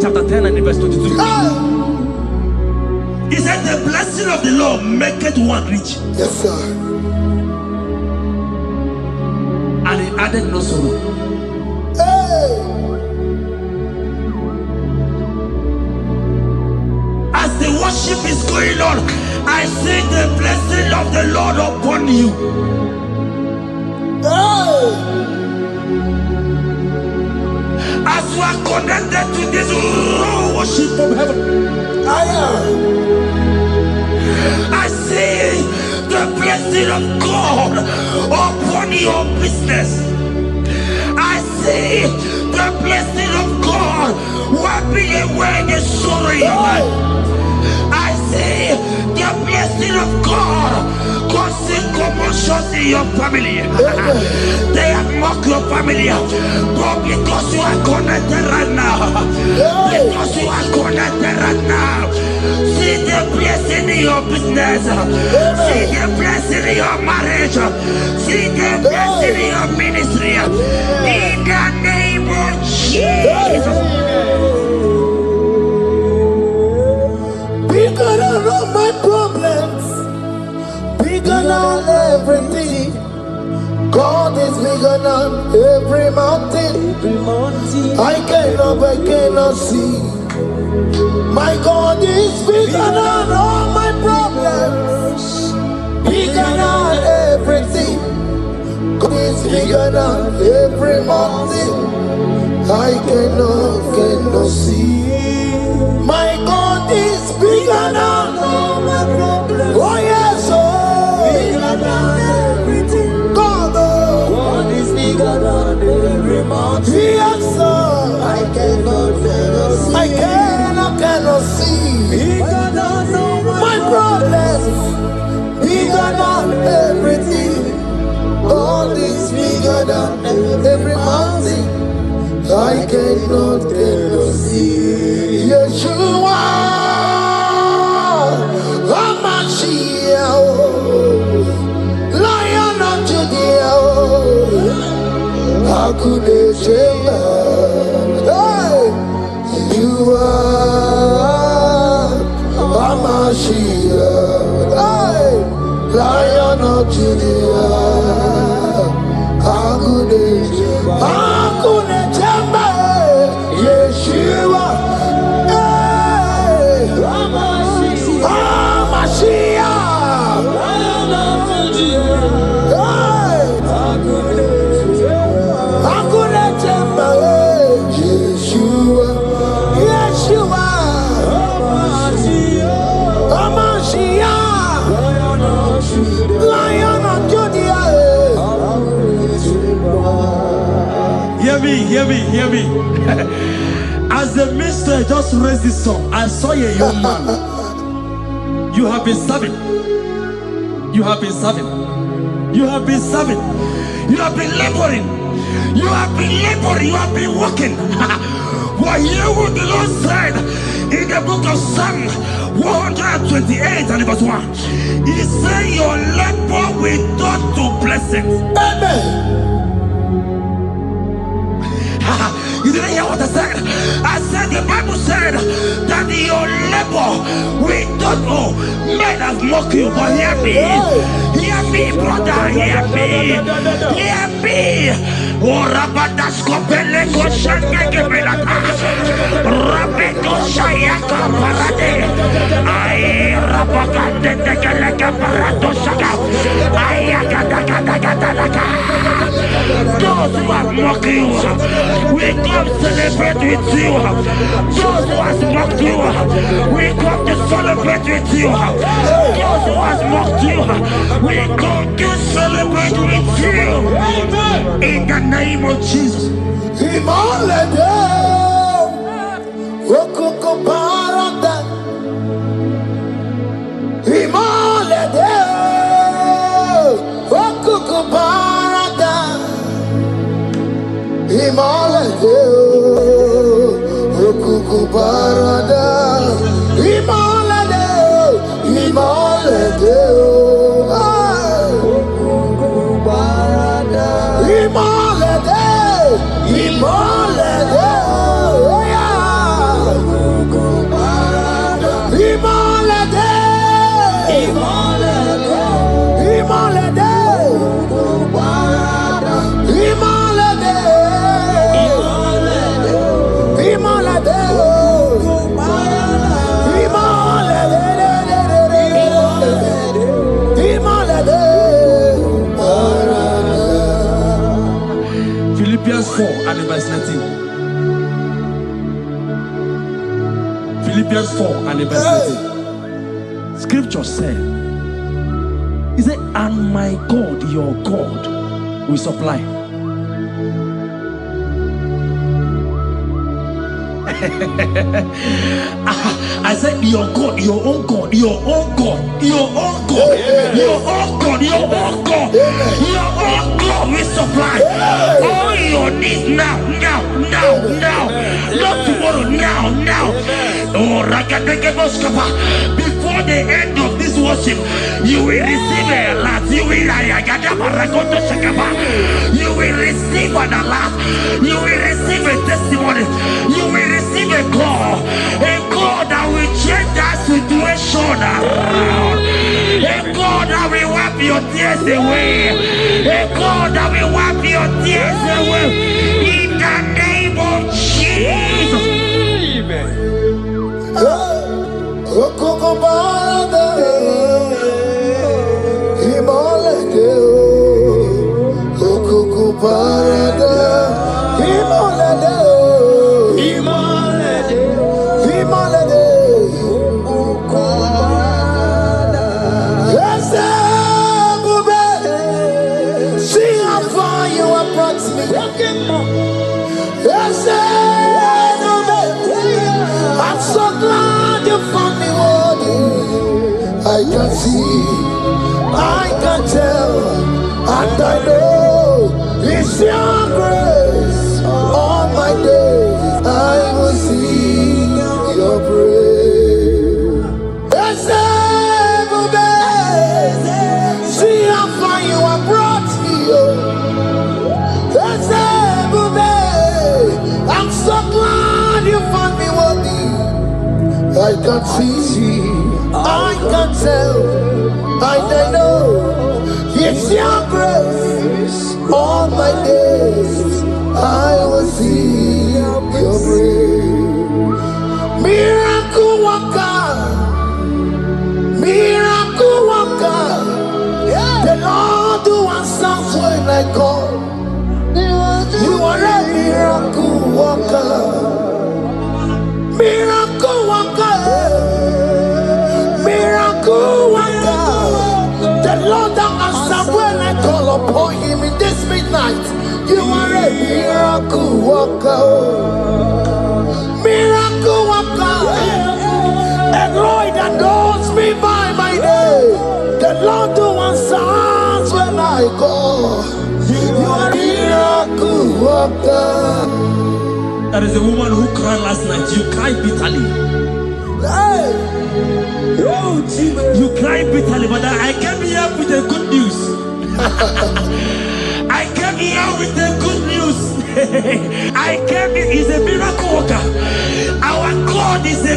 chapter 10 and verse 22. He said the blessing of the Lord maketh one rich. Yes, sir. And he added no sorrow. Hey. As the worship is going on, I see the blessing of the Lord upon you. Hey. As you are connected to this worship from heaven, I see the blessing of God upon your business. I see the blessing of God wiping away the sorrow in your life. I see the blessing of God causing commotions in your family. They have mocked your family, but because you are connected right now, because you are connected right now, see the blessing in your business, see the blessing in your marriage, see the blessing in your ministry, in the name of Jesus. Bigger than all my problems, bigger than everything. God is bigger than every mountain. I cannot see. My God is bigger than all my problems, bigger than everything. God is bigger than every mountain. I cannot see. My God is bigger than all my problems. Oh yes, oh, bigger than everything. God is bigger than every mountain. Yes, sir. I cannot see. Bigger than all my problems. Bigger than everything. God is bigger than every mountain. I cannot see. Yeshua, Hamashiach, Lion of Judea, Hakudesheba. Hey, you are Hamashiach, hey, Lion of Judea, Hakudesheba, Hakudesheba. Yeshua, hey, Hamashiach, hey, Hakunechemba, Yeshua, Yeshua, Hamashiach, Lion of Judea. Hear me. As the minister just raised this song, I saw a young man. You have been serving. You have been serving. You have been serving. You have been laboring. You have been laboring. You have been working. But hear what the Lord said in the book of Psalm 128 and verse 1. He said, your labor will turn to blessings. Amen. You didn't hear what I said? I said the Bible said that your labor will turn. Oh, men have mocked you, but hear me. Hear me, brother. Hear me. Hear me. Oh, Rabadasko Beleko Shangeke Belata. Rabeto Shayaka Parade. I Rabagande Tegaleka Parato Shaka. Ayakadakadakadaka. Those who have mocked you, we come celebrate with you. Those who have mocked you, we come to celebrate with you. Those who have mocked you, we come to celebrate with you. In the name of Jesus. Imolede, okoko parada. Imolede, okoko parada. Imolede, okoko parada. Imolede, imolede, okoko parada. Imolede. Imolede, oh yeah. Imolede, Imolede, Imolede, Imolede, Imolede, Philippians 4 and verse 19. Philippians 4 and verse 19. Scripture said, he said, and my God, your God, will supply. I said, your God, your own God, your own God, your own God, your own God, your own God, your own God will supply all your needs now, now, not tomorrow, now. Oh, before the end of this worship, you will receive a lot. You will receive an alert. You will receive a testimony. You will receive a call that will change that situation around. A God that will wipe your tears away. A God that will wipe your tears away. In the name of Jesus. I'm so glad you found me worthy. I can see, I can tell, and I know it's your grace. All my days I will sing your praise. See how far you have brought me. I'm so glad you found me worthy. I can see, I can tell, I know it's your grace. All my days I will see your grace. Miracle worker, miracle worker. The Lord who answers when I call. You are a miracle worker. Miracle worker. Miracle worker. The Lord that answers when I call upon him in this midnight. You are a miracle worker. Miracle worker. A Lord that knows me by my name. The Lord who answers when I call. You are a miracle worker. There is a woman who cried last night. You cried bitterly. Hey. You cry bitterly, but I came here with the good news. I came here with the good news. I came here, he's a miracle worker. Our God is a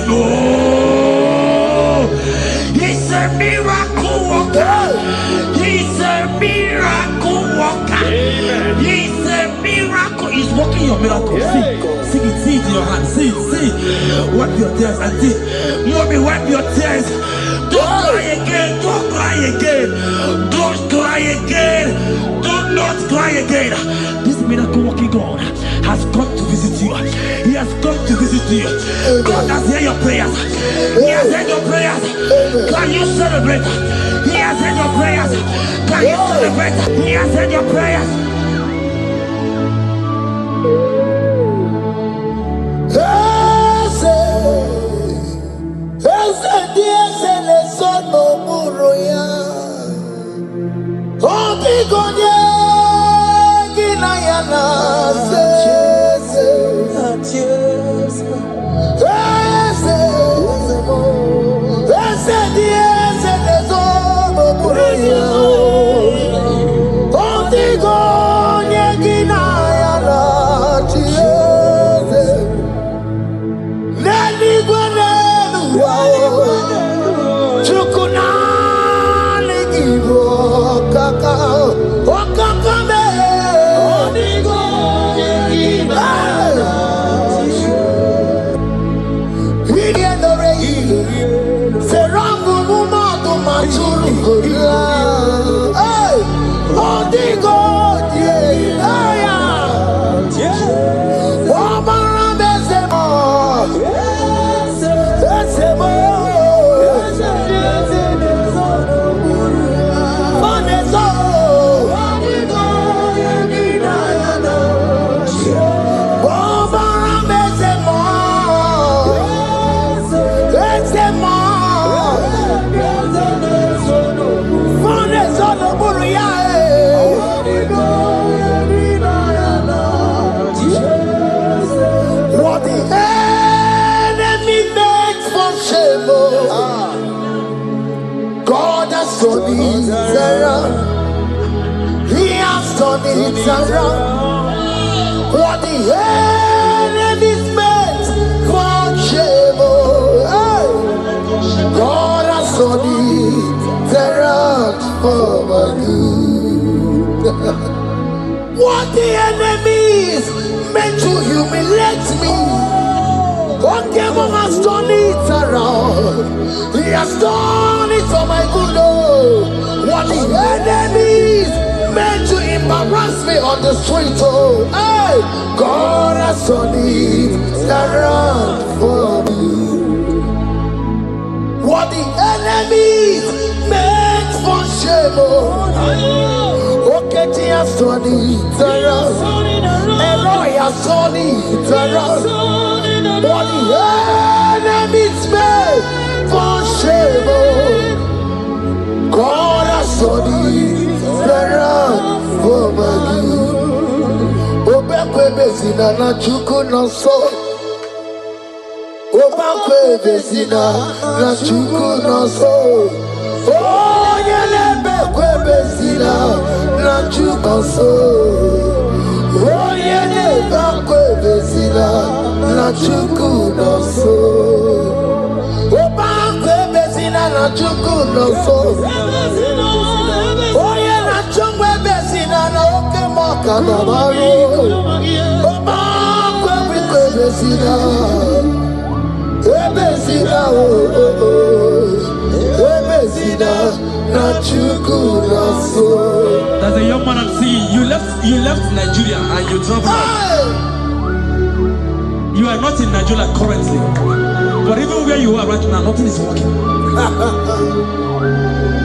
he's a miracle worker. He's a miracle worker. He's a miracle. He's working your miracle. See it, see it in your hand. See it, see it. Wipe your tears and see. Mommy, wipe your tears. Don't cry again. Don't cry again. Don't cry again. Do not cry again. This miracle working God has come to visit you. He has come to visit you. God has heard your prayers. He has heard your prayers. Can you celebrate? He has heard your prayers. Can you celebrate? He has heard your prayers. He has done it around. What the enemy's meant for shame. God has done it around for my good. What the enemy's meant to humiliate me, God has done it around. He has done it for my good. What the enemies meant to embarrass me on the street, hey, God has done it around for me. What the enemies meant for shame, okay, He has done it around. Elroy has done it around. What the enemies meant for shame, God has done it around for my good. Obekwe bezina na chuku no so. Obekwe bezina na chuku no so. Oh, yelebekwe bezina na chuku no so. Oh, yelebekwe bezina na chuku no so. Obekwe bezina na chuku no so. Oh, yeah, na chungwe bezina na oke moka na maru. Obekwe bezina. Ebezina ebezina na chuku na so. There's a young man I'm seeing. You left Nigeria and you travel. You are not in Nigeria currently, but even where you are right now, nothing is working.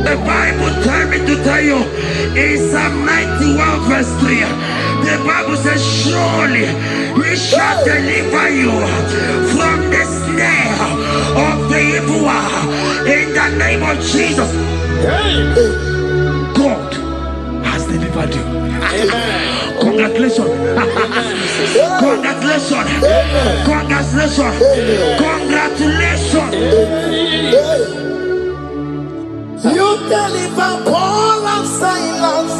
The Bible tells me to tell you in Psalm 91 verse 3, the Bible says, surely He shall deliver you from the snare of the evil one in the name of Jesus. God has delivered you. Congratulations. Congratulations. Congratulations. Congratulations. You deliver Paul and Silas.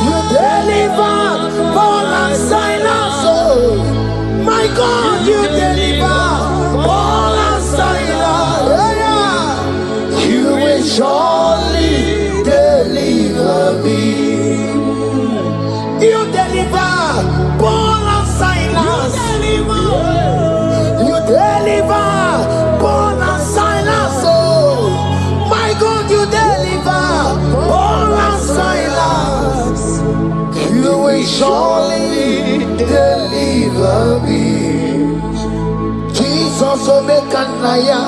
You deliver Paul and Silas. Oh, my God, you deliver Paul and Silas. Yeah. You will surely deliver me. You deliver Paul and Silas. You deliver Paul and Silas. Oh, my God, you deliver Paul and Silas. You will surely deliver me. Jesus, Omekanaya,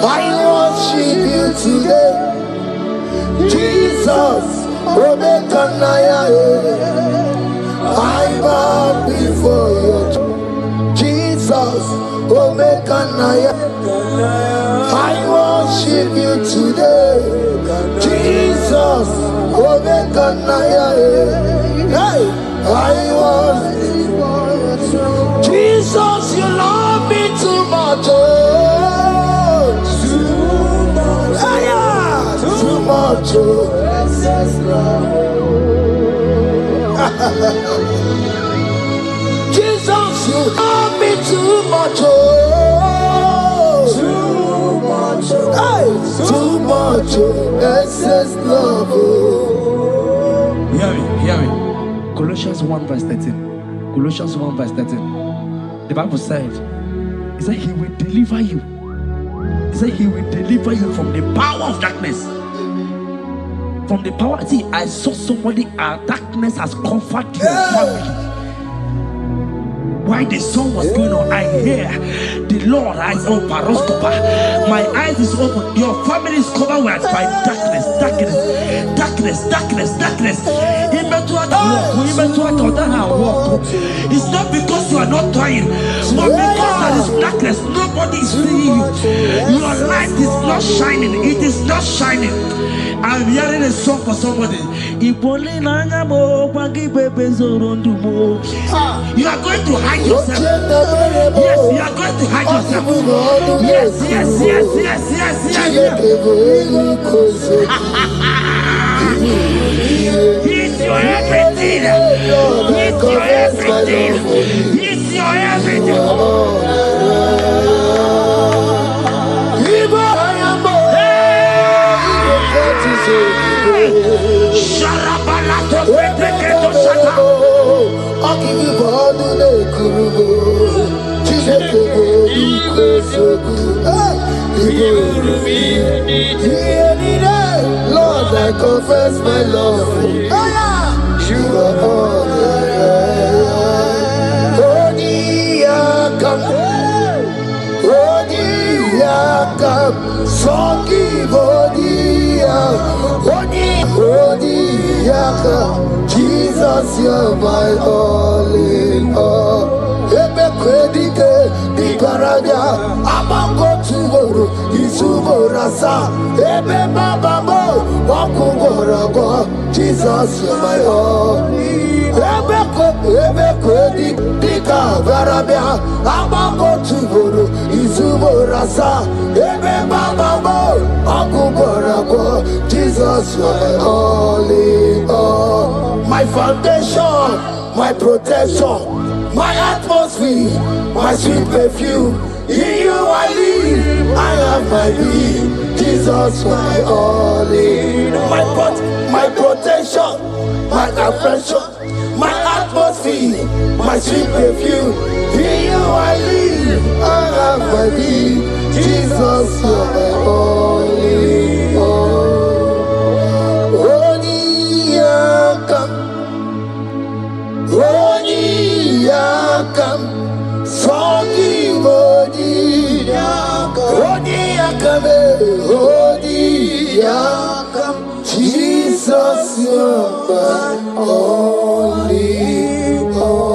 I worship you today. Jesus, Omekanaya, I bow before you. Jesus, Omekanaya, I worship you today. Jesus, Omekanaya, hey, I worship you. Jesus, you love me too much. Oh, too much. Yeah, too much. Jesus, you love me too much. Oh, too much. Hey, too much. Excess love. Oh. Hear me. Colossians 1 verse 13. Colossians 1 verse 13. The Bible said, he said he will deliver you. He said he will deliver you from the power of darkness. From the power. See, I saw somebody, darkness has covered your family. While the song was going on, I hear the Lord eyes open. My eyes is open. Your family is covered by darkness, darkness, darkness, darkness, darkness. It's not because you are not trying, but because there is darkness. Nobody is seeing you. Your light is not shining. It is not shining. I'm hearing a song for somebody. You are going to hide yourself. Yes, you are going to hide yourself. Yes, yes, yes, yes, yes, yes. He's your everything. He's your everything. He's your everything. Lord, I confess my love. You are all Jesus, you're my all in all. Jesus, you're my all. Jesus, you're my all in all. My foundation, my protection, my atmosphere, my sweet perfume. In you I live, I have my being. Jesus, my all in all. My protection, my affection, my atmosphere, my sweet perfume. In you I live, I have my being. Jesus, you're my all in all. Jesus, you're my all in all.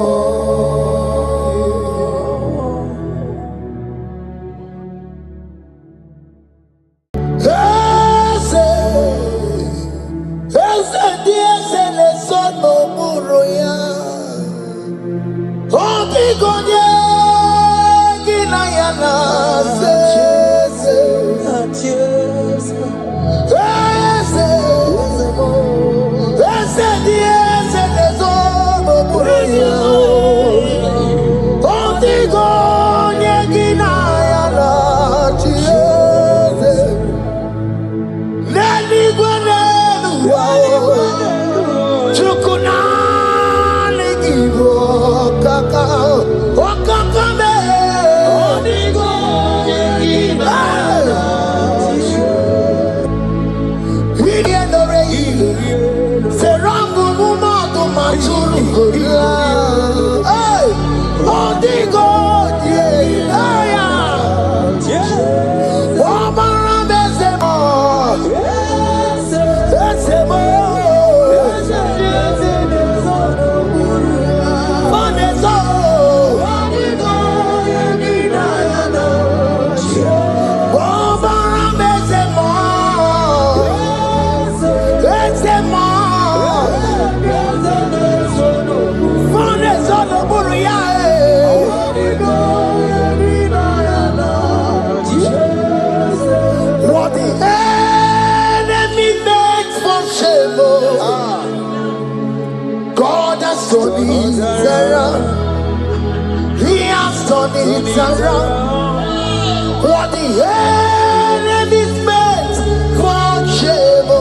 It's around what the enemy's meant for shame.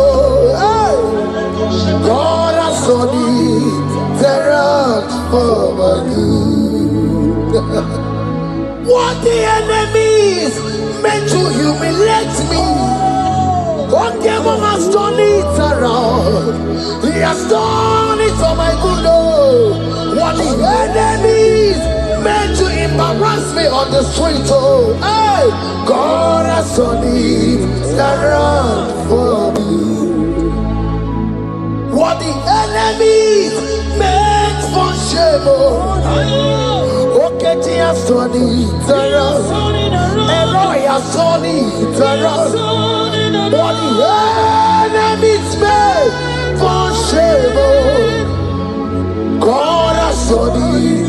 Hey. God has done it around for my good. What the enemy's meant to humiliate me, what devil has done it around. He has done it for my good. What the enemy's meant to embarrass me on the street, oh, hey, God has done it around for me. What the enemy meant for shame, oh, okay, he has done it around. Elroy has done it around. What the enemy meant for shame, oh, God has done it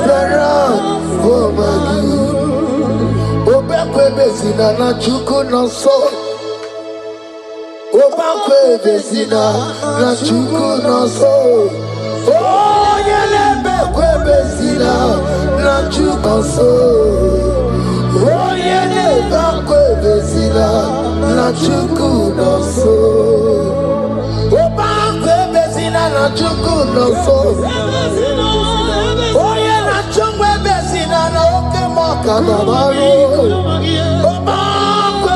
around for my good. Obekwe bezina na chuku no so. Obekwe bezina na chuku no so. Oh, yele bekwe bezina na chuku no so. Oh, yele bekwe bezina na chuku no so. Obekwe bezina na chuku no so. Oh, yeah, na chungwe bezina na oke moka babaro. Oba kwe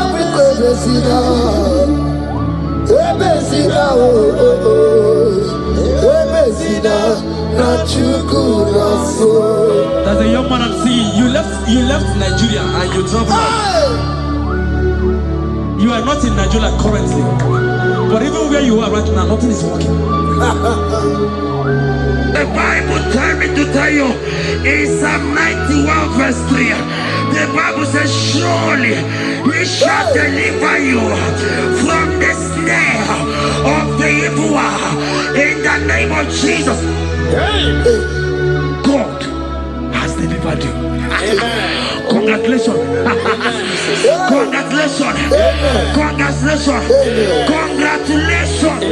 bezina, bezina bezina na chuku na so. There's a young man I'm seeing. You left Nigeria and you traveled out. You are not in Nigeria currently, but even where you are right now, nothing is working. The Bible tells me to tell you in Psalm 91 verse 3, the Bible says, surely he shall deliver you from the snare of the evil one in the name of Jesus. God has delivered you. Congratulations. Congratulations. Congratulations. Congratulations.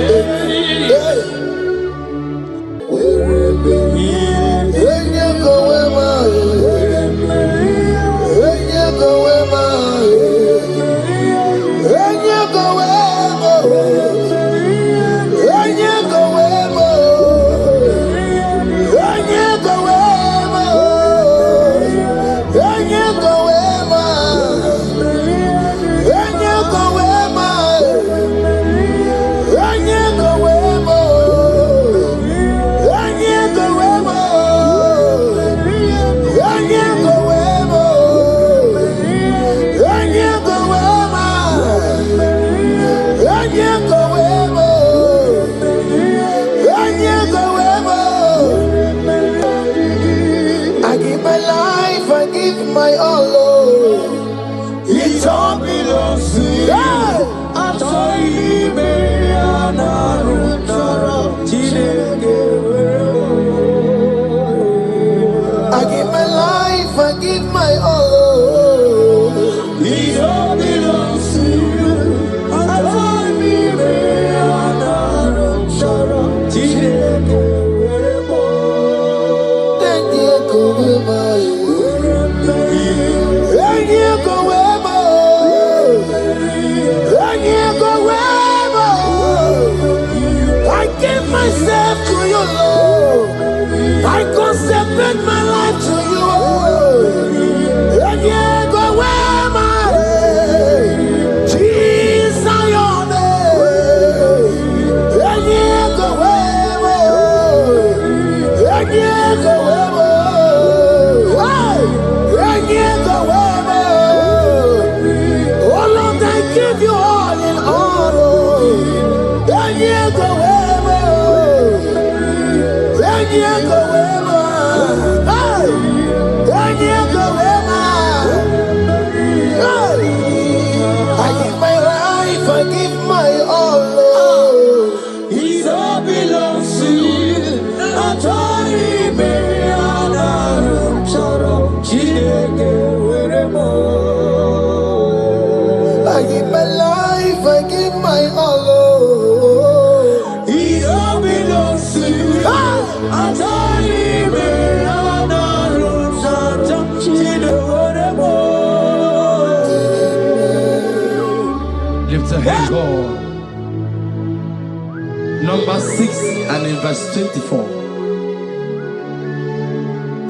Number 6 and in verse 24.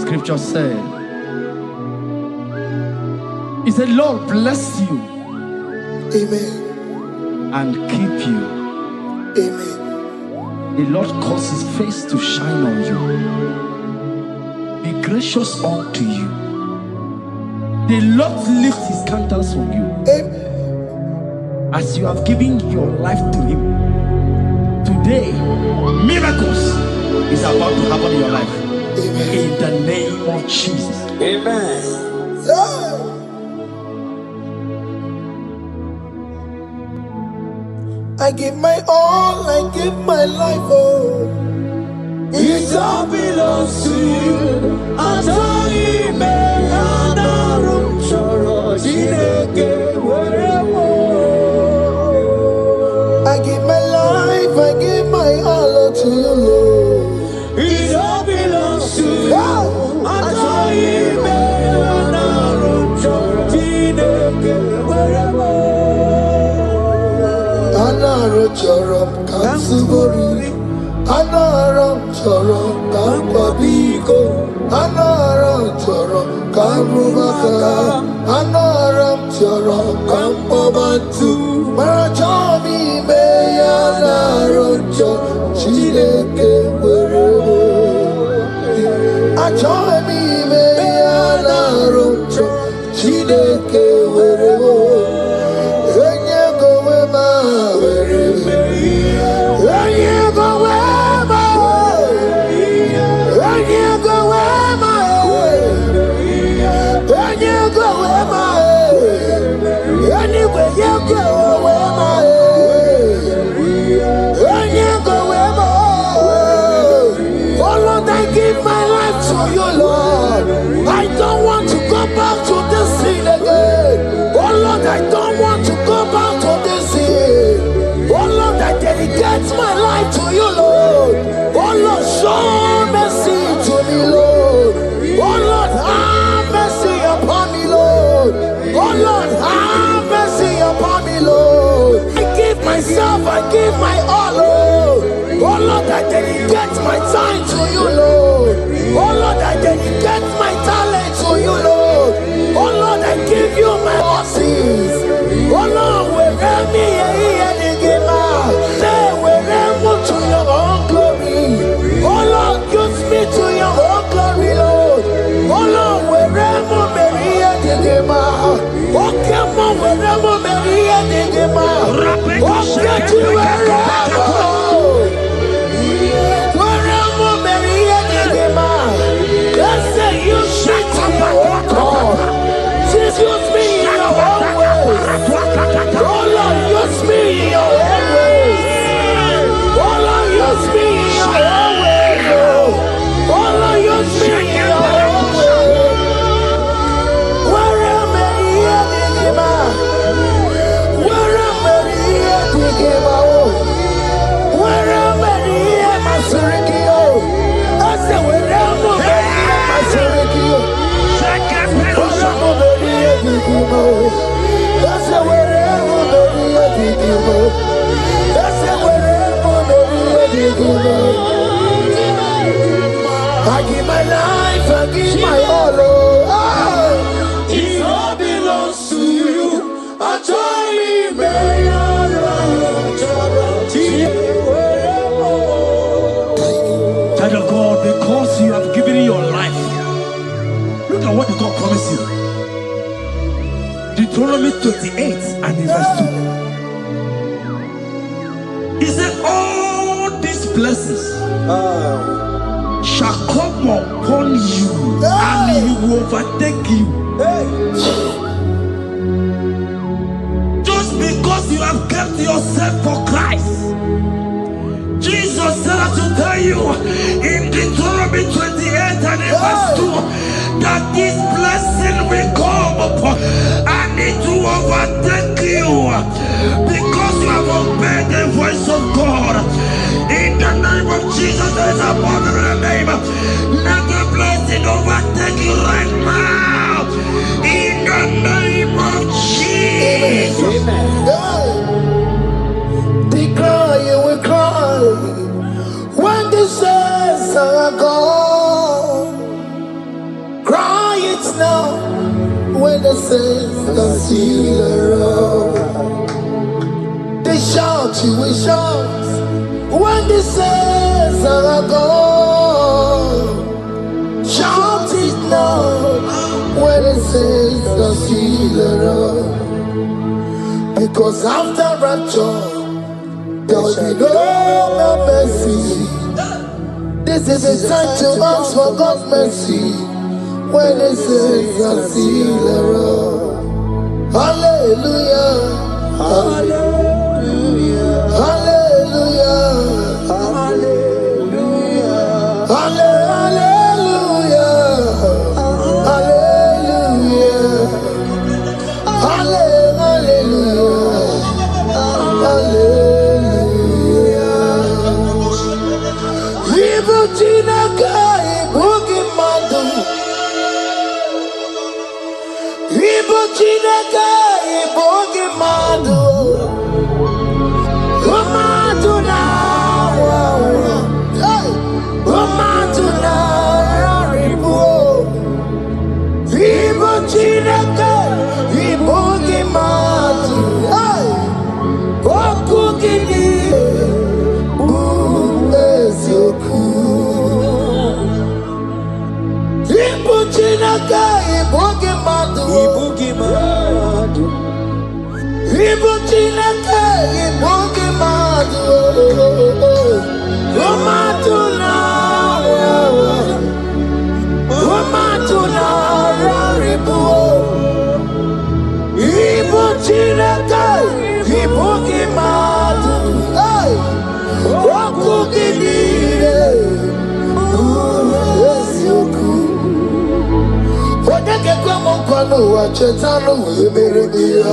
Scripture said, He said, Lord bless you. Amen. And keep you. Amen. The Lord cause His face to shine on you. Be gracious unto you. The Lord lift His countenance on you. Amen. As you have given your life to Him. Today, miracles is about to happen in your life. Amen. In the name of Jesus. Amen. Yeah. I give my all, I give my life, oh. It all belongs to you. I give my life, I give my all to you, Lord. It all belongs to you. Anaram Kansubori, Anaram Chorom Kampabiko, Anaram Chorom Kampubaka, Anaram Chorom Kampabantu, Marachomi Mayanaram Chorom Chideke Werebo, Achomi Mayanaram Chorom Chideke Werebo. Back to this sin again. Oh Lord, I don't want to go back to this sin. Oh Lord, I dedicate my life to you, Lord. Oh Lord, show mercy to me, Lord. Oh Lord, have mercy upon me, Lord. Oh Lord, have mercy upon me, Lord. I give myself, I give my all, Lord. Oh Lord, I dedicate my time to you, Lord. Oh Lord, I dedicate my talent to you, Lord. Oh Lord, I give you my horses. Oh Lord, wherever me and the game say wherever to your own glory. Oh Lord, use me to your own glory, Lord. Oh Lord, wherever me and the game oh come on, wherever me and the game oh get to wherever me and the game let's say you shut up, God. Use me in your own ways. Oh Lord, use me in your own ways. Oh Lord, use me in your own ways. Oh Lord, use me in your own ways. Where am I here, Digima? Where am I here, Digima? Where am I here, Masurikio? I said, where am I here, Masurikio? That's the way I give my life, I give my all. It all belongs to you. I join Child of God, because you have given your life, look at what God promised you. Deuteronomy 28 and in verse 2. He said, all these blessings shall come upon you and he will overtake you. Just because you have kept yourself for Christ. Jesus said to tell you in Deuteronomy 28 and in verse 2 that this blessing will come upon and it will overtake you because you have obeyed the voice of God. In the name of Jesus, there is a above every name. Let the blessing overtake you right now. In the name of Jesus. Amen. Declare, you will cry. healer. They shout, you will shout when the saints are gone. Shout it now when the saints are healer. Because after rapture, there will be no more mercy. This is the time to ask for God's mercy when the saints are healer. Hallelujah. Hallelujah. Hallelujah. Hallelujah. Hallelujah. Hallelujah. Hallelujah. Hallelujah. Ibu Chinaka, Ibu Gimadu. Ibu Chinaka, Ibu Gimadu. Umatuna, hey, Umatuna, Ibu. Ibu Chinaka, Ibu Gimadu. Hey, Okugini, Bu Ezoku. Ibu Chinaka, Ibu Gimadu. Ibu Gimadu. Ibu Chinaka, Ibu Gimadu. Umatuna, Umatuna, Ibu. Ibu Chinaka, Ibu Gimadu. Hey, Okugini, Bu Ezoku. Odeke kwa mkono wa chetano wemerebia.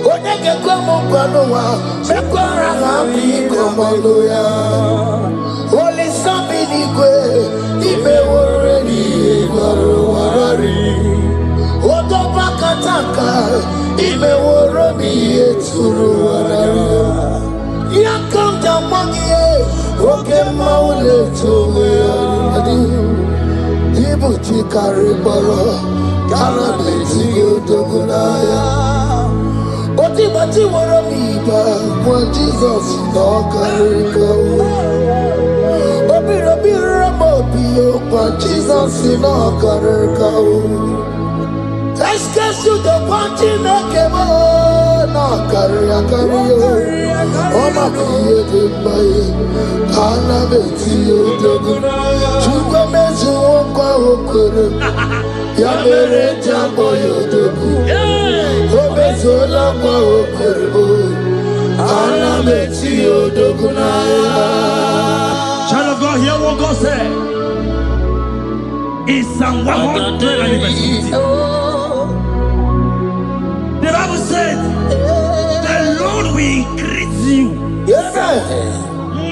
Odeke kwa mkono wa mekwara hapi komando ya. Ole sabini kwe ibe woreni warari. Odoba kataka ibe woromi eturu warari. Yakamda mwangie oke maule towe adi. Ibu chikari boro kara beti odogunaya. Oti bati woro miba kwa Jesus no kariko. Obiro biro mobio kwa Jesus no kariko. Eskesu do kwanti mekebo no karia kario. Oma kiye de baye kara beti odogunaya. Chukwe mezu okwa okoro. Ya mere jambo yodogu. Obezola kwa okoro. Ana beti odogunaya. Child of God, hear what God said. In Psalm 100. The Bible said, the Lord will increase you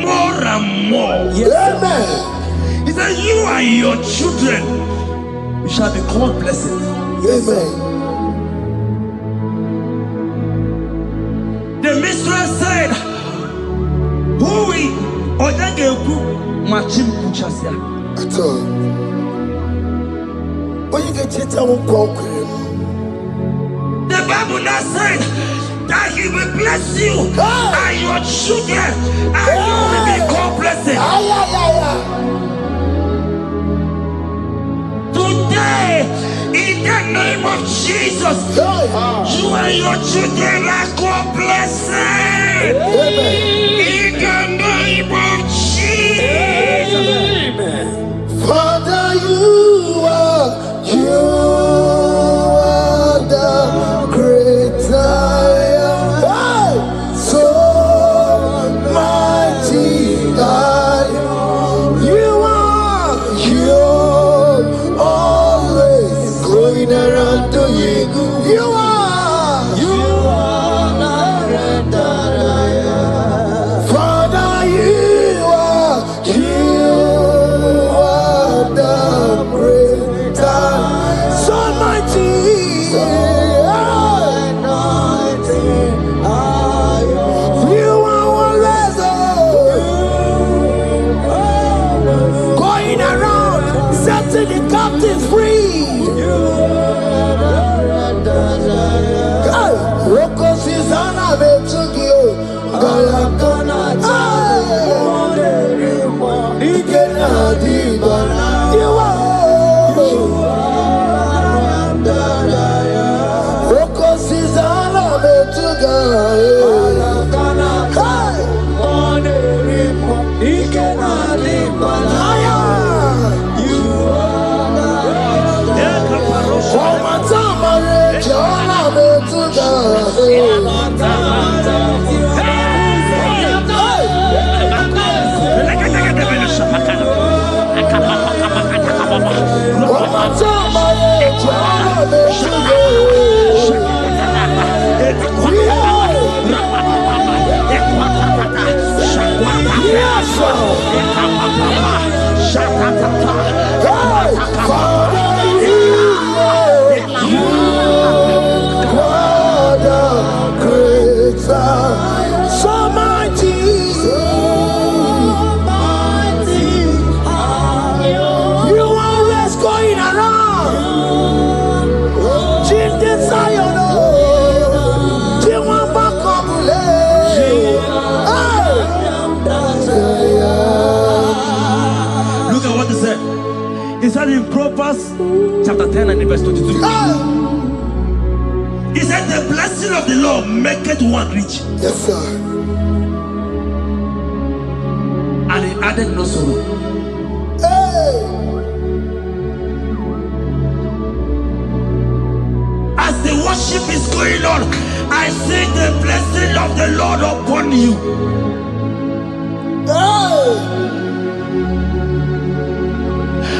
more and more. Amen. He said, you and your children, you shall be called blessed. Amen. The mistress said, who will Odageku Machim Kuchasia? At all. When you get it, I won't walk with him. The Bible now said that he will bless you and your children, and you will be called blessed. Today, in the name of Jesus, you and your children are called blessed. In the name of Jesus. Father, you are the great I am. So mighty I am. You are always going around doing good. You are the great I am. Father, you are the great He said in Proverbs chapter 10 and verse 22. He said the blessing of the Lord maketh one rich. Yes, sir. And he added no sorrow. Hey. As the worship is going on, I see the blessing of the Lord upon you. Hey.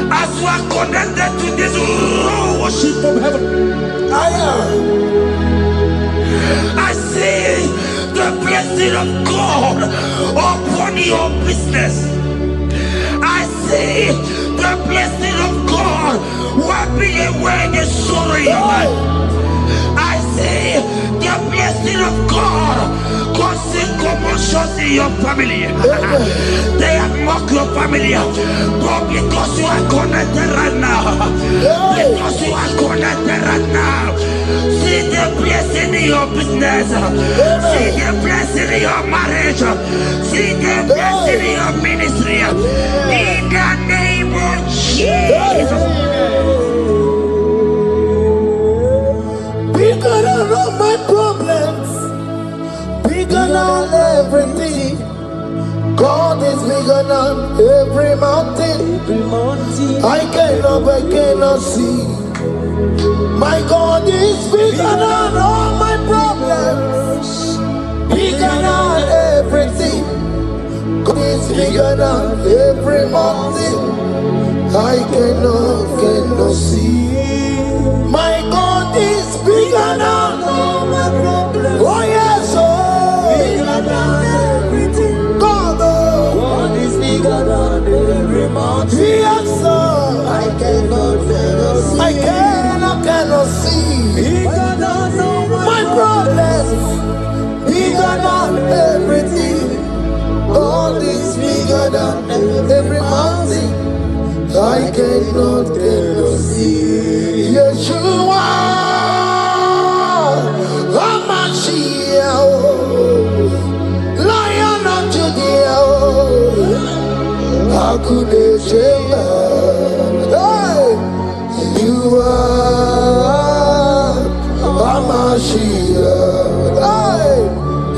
As you are connected to this raw worship from heaven, I see the blessing of God upon your business. I see the blessing of God wiping away the sorrow in your life. I see the blessing of God causing commotions in your family. They have mocked your family, but because you are connected right now, because you are connected right now, see the blessing in your business, see the blessing in your marriage, see the blessing in your ministry, in the name of Jesus. Bigger than all my problems, bigger than everything. God is bigger than every mountain. I cannot see. My God is bigger than all my problems, bigger than everything. God is bigger than every mountain. I cannot see. My God is bigger than all my problems. Oh yes, oh, bigger than everything. God is bigger than every mountain. Yes, sir. I cannot see. I cannot see. Bigger than all my problems. Bigger than everything. God is bigger than every mountain. I cannot see. Yeshua, Hamashiach, Lion of Judea, Hakudeshema. You are Hamashiach,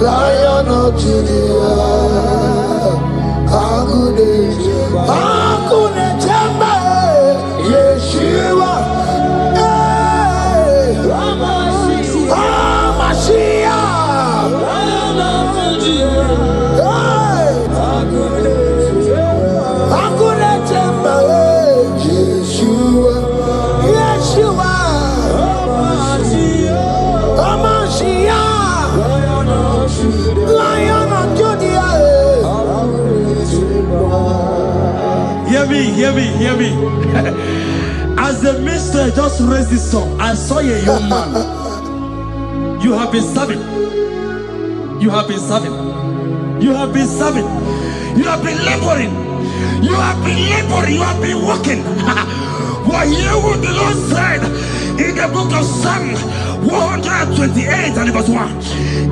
Lion of Judea, Hakudeshema. Yeshua, Hear me. As the minister just raised this song, I saw a young man. You have been serving. You have been serving. You have been serving. You have been laboring. You have been laboring. You have been working. What hear what the Lord said in the book of Psalm 128 and verse 1.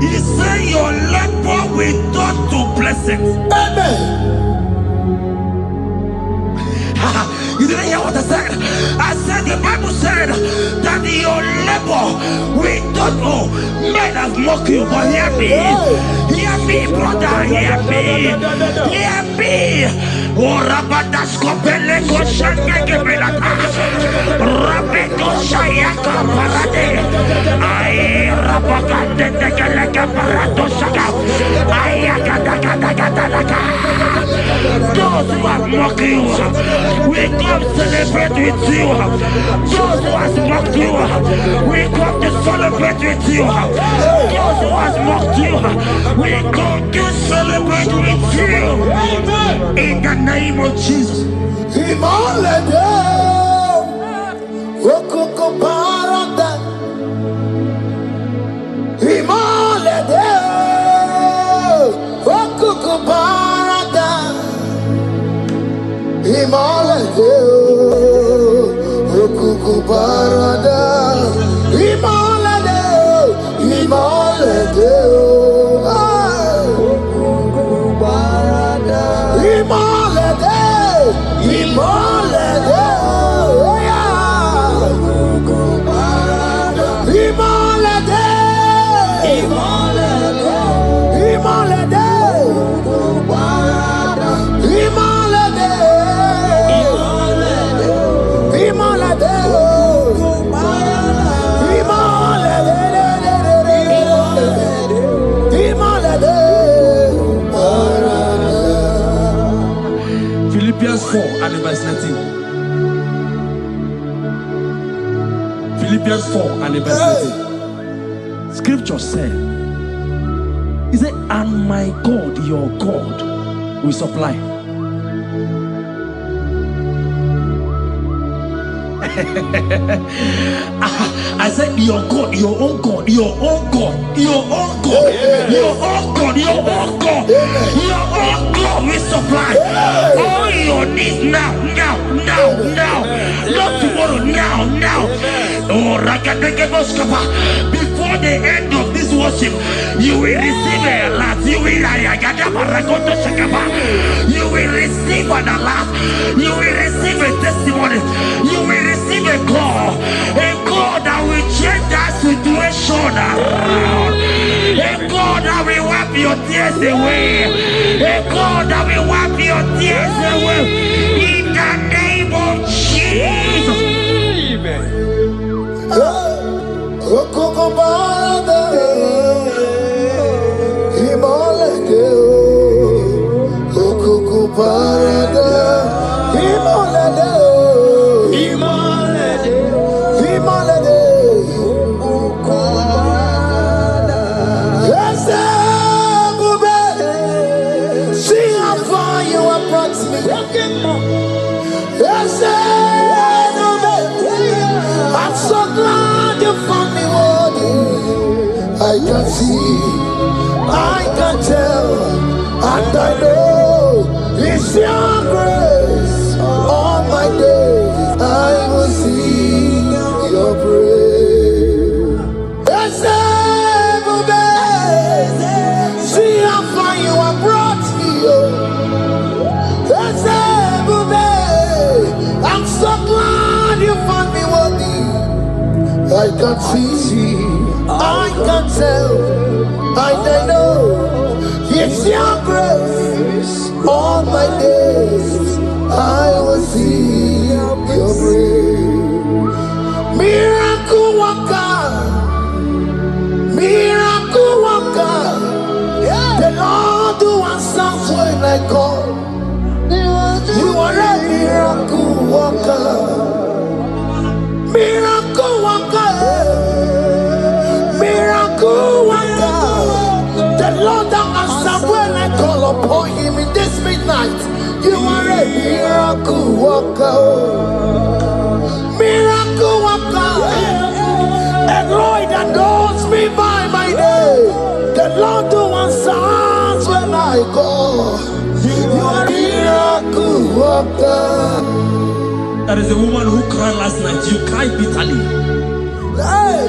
He said your labor will blessings. Amen. You didn't hear what I said? I said the Bible said that your labor, we don't know, men have mocked you, but hear me. Hear me, brother, hear me. Hear me. Oh, Rabadasko Peleko Shangeke Belata. Rabeko Shayaka Parade. I Rabagande Tekeleka Parato Shaka. Ayakadakadakadaka. Those who have mocked you, we come celebrate with you. Those who has mocked you, we come to celebrate with you. Those who has mocked you, we come to celebrate with you. In the name of Jesus. Imolede, okoko parada. Imolede, okoko parada. Imolede, okoko parada. Imolede, imolede, okoko parada. Imolede, imolede, oh yeah. Okoko parada. Imolede, imolede, imolede, okoko parada. Imolede, imolede, imolede, okoko parada. Imolede, parada. Philippians 4 and verse 19. Philippians 4 and verse 19. Scripture said, he said, and my God, your God, will supply. I said, your God, your own God, your own God, your own God, your own God, your own God, your own God will supply all your needs now. Not tomorrow, now. Oh, before the end of this worship, you will receive a lot. You will receive an alert. You will receive a testimony. You will receive a call that will change that situation around. A God that will wipe your tears away. A God that will wipe your tears away. In the name of Jesus. Amen. Okoko parada. Imolede, okoko parada. Imolede, imolede, imolede, okoko parada. Yes, Bube, see how far you have brought me. Yes, Bube, I'm so glad you found me worthy. I can see, I can tell, and I know it's your grace. All my days I will sing your praise. Yes, Bube, see how far you have brought me. Yes, Bube, I'm so glad you found me worthy. I can see, I can tell, and I know it's your grace. All my days I will see your praise. Miracle worker, miracle worker. The Lord who answers when I call. You are a miracle worker. Miracle worker, miracle worker. The Lord that answers when I call upon him in this midnight. You are a miracle worker. Miracle worker. And Lord that knows me by my name. The Lord who answers when I call. You are a miracle worker. There is a woman who cried last night. You cried bitterly. Hey.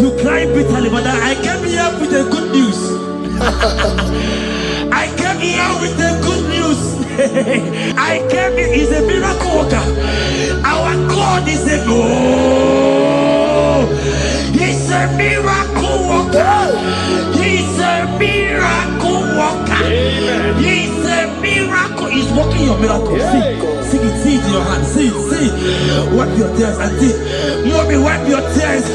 You cried bitterly, but I came here with the good news. I came here with the good news. I came here, he's a miracle worker. Our God is a he's a miracle worker. He's a miracle worker. He's a miracle. He's working your miracle. See it in your hand. See it. Wipe your tears and see. Mommy, wipe your tears.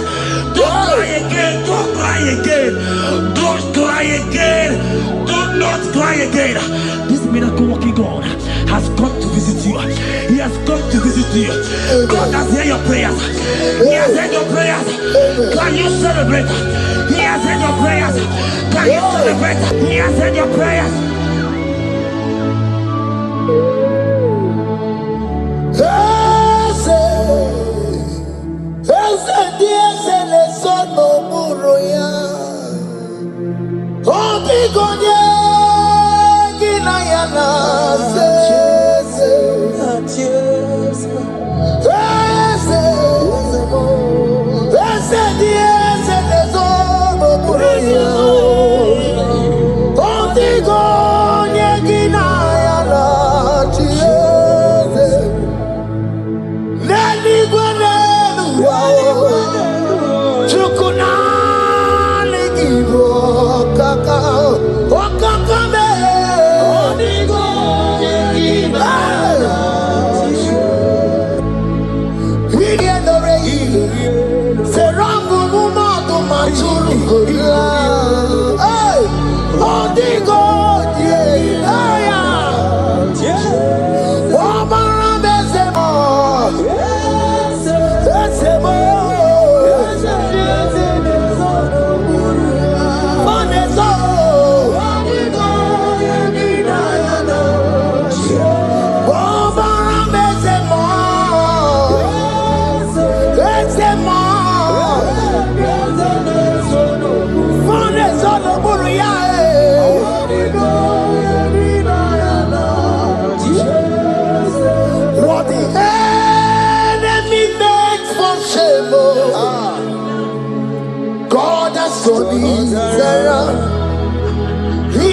Don't cry again. Don't cry again. Don't cry again. Do not cry again. This miracle working God has come to visit you. He has come to visit you. God has heard your prayers. He has heard your prayers. Can you celebrate? He has heard your prayers. Can you celebrate? He has heard your prayers.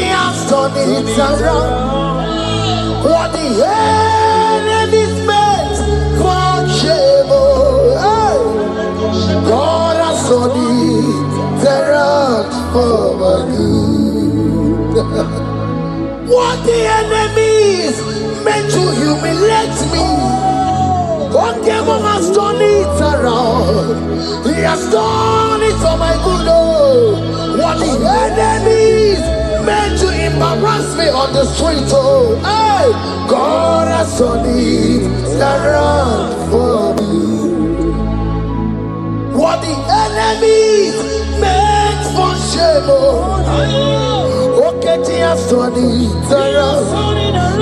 He has done it around. What the enemy's meant for shame. God has done it around for my good. What the enemy's meant to humiliate me, God has done it around. He has done it for my good. What the enemies meant to embarrass me on the street, hey, God has done it around for me. What the enemies meant for shame, okay, He has done it around.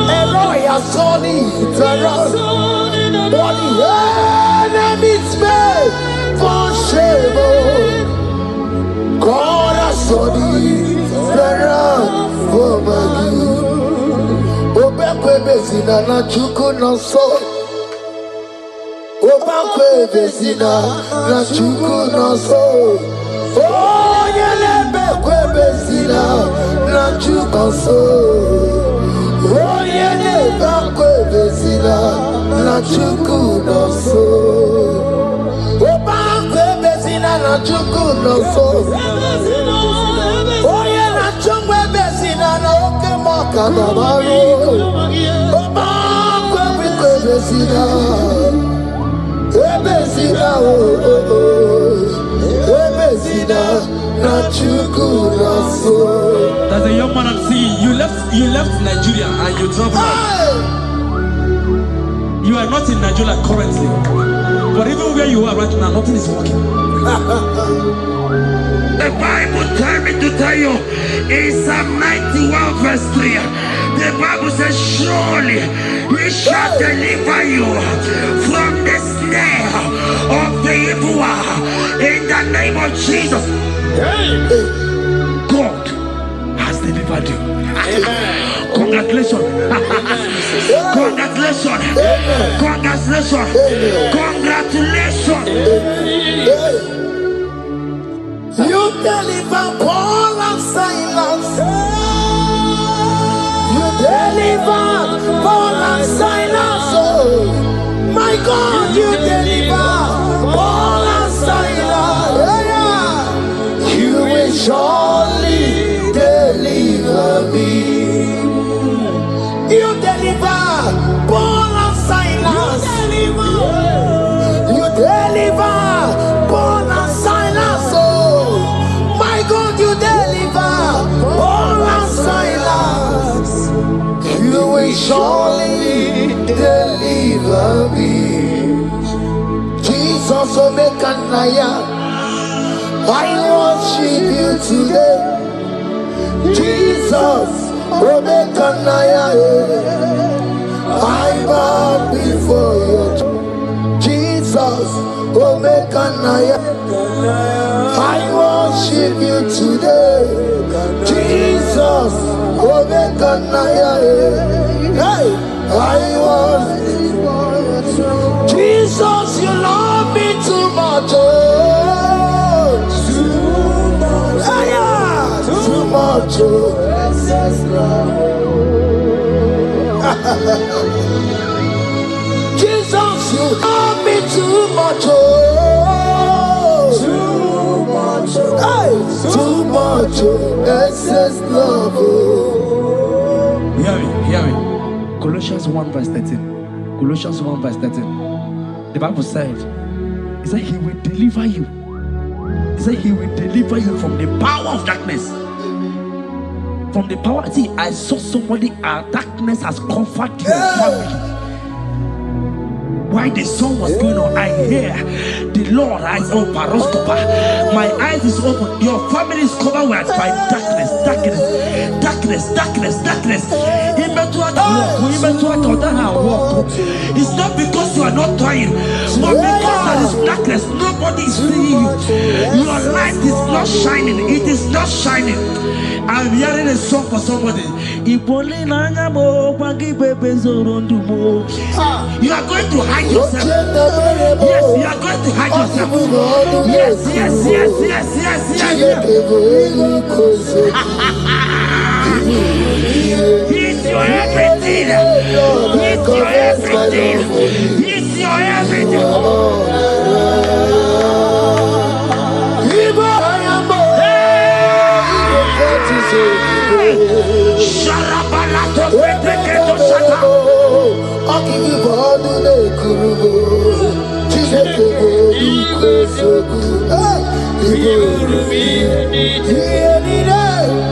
Eloi has done it around. What the enemies meant for shame, God has done it around for my good. Obekwe bezina na chuku no so. Obekwe bezina na chuku no so. Oh, yelebekwe bezina na chuku no so. Oh, yelebekwe bezina na chuku no so. Obekwe bezina na chuku no so. Oh, yeah, na chungwe bezina na oke moka na baro. Obekwe bezina. Ebezina Ebezina na chuku na so. There's a young man I'm seeing. You left Nigeria and you traveled out. You are not in Nigeria currently, but even where you are right now, nothing is working. The Bible tells me to tell you in Psalm 91 verse 3, the Bible says, surely He shall deliver you from the snare of the evil one. In the name of Jesus, God has delivered you. Congratulations. Congratulations. Congratulations. Congratulations. You deliver Paul and Silas. God, you deliver Paul and Silas. You will surely deliver me. You deliver Paul and Silas. You deliver Paul and Silas. Oh, my God, you deliver Paul and Silas. You will surely deliver me. Jesus, Omekanaya, I worship you today. Jesus, Omekanaya, I bow before you. Jesus, Omekanaya, I worship you today. Jesus, Omekanaya, hey, I worship you. Jesus, you love me too much. Oh, too much. Too much. Jesus, you love me too much. Oh, too much. Hey, too much. Excess love. Hear me. Colossians 1 verse 13. Colossians 1 verse 13. The Bible said, he said he will deliver you. He said he will deliver you from the power of darkness. From the power. See, I saw somebody, darkness has covered your family. While the song was going on, I hear the Lord eyes open. My eyes is open. Your family is covered by darkness. It's not because you are not trying, but because there is darkness. Nobody is seeing you. Your light is not shining. It is not shining. I'm hearing a song for somebody. You are going to hide yourself. Yes, you are going to hide yourself. Yes. He's your everything. He's your everything. He's your everything.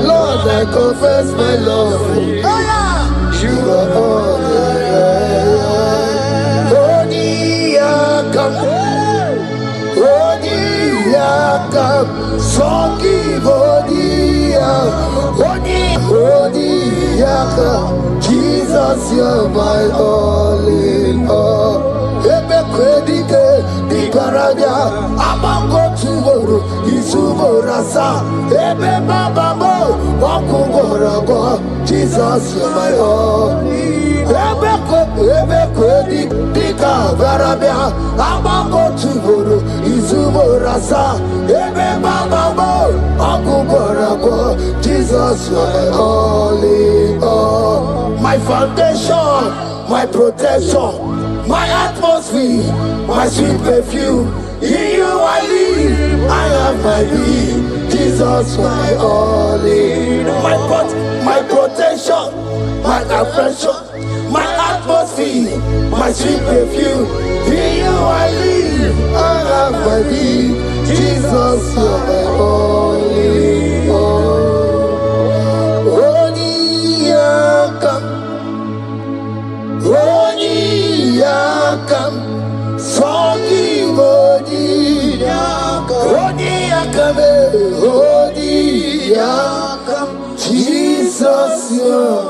Lord, I confess my love. You are all Jesus, you're my all in all. Ebe kwedike di karabia amango tuworo isumorasa ebe babamo wakugorago. Jesus, you're my all. Ebe kwedi di karabia amango tuworo isumorasa ebe babamo wakugorago. Jesus, you're my all in all. My foundation, my protection, my atmosphere, my sweet perfume. In you I live, I have my being. Jesus, my all in all. My protection, my affection, my atmosphere, my sweet perfume. In you I live, I have my being. Jesus, my all in all. Jesus, you're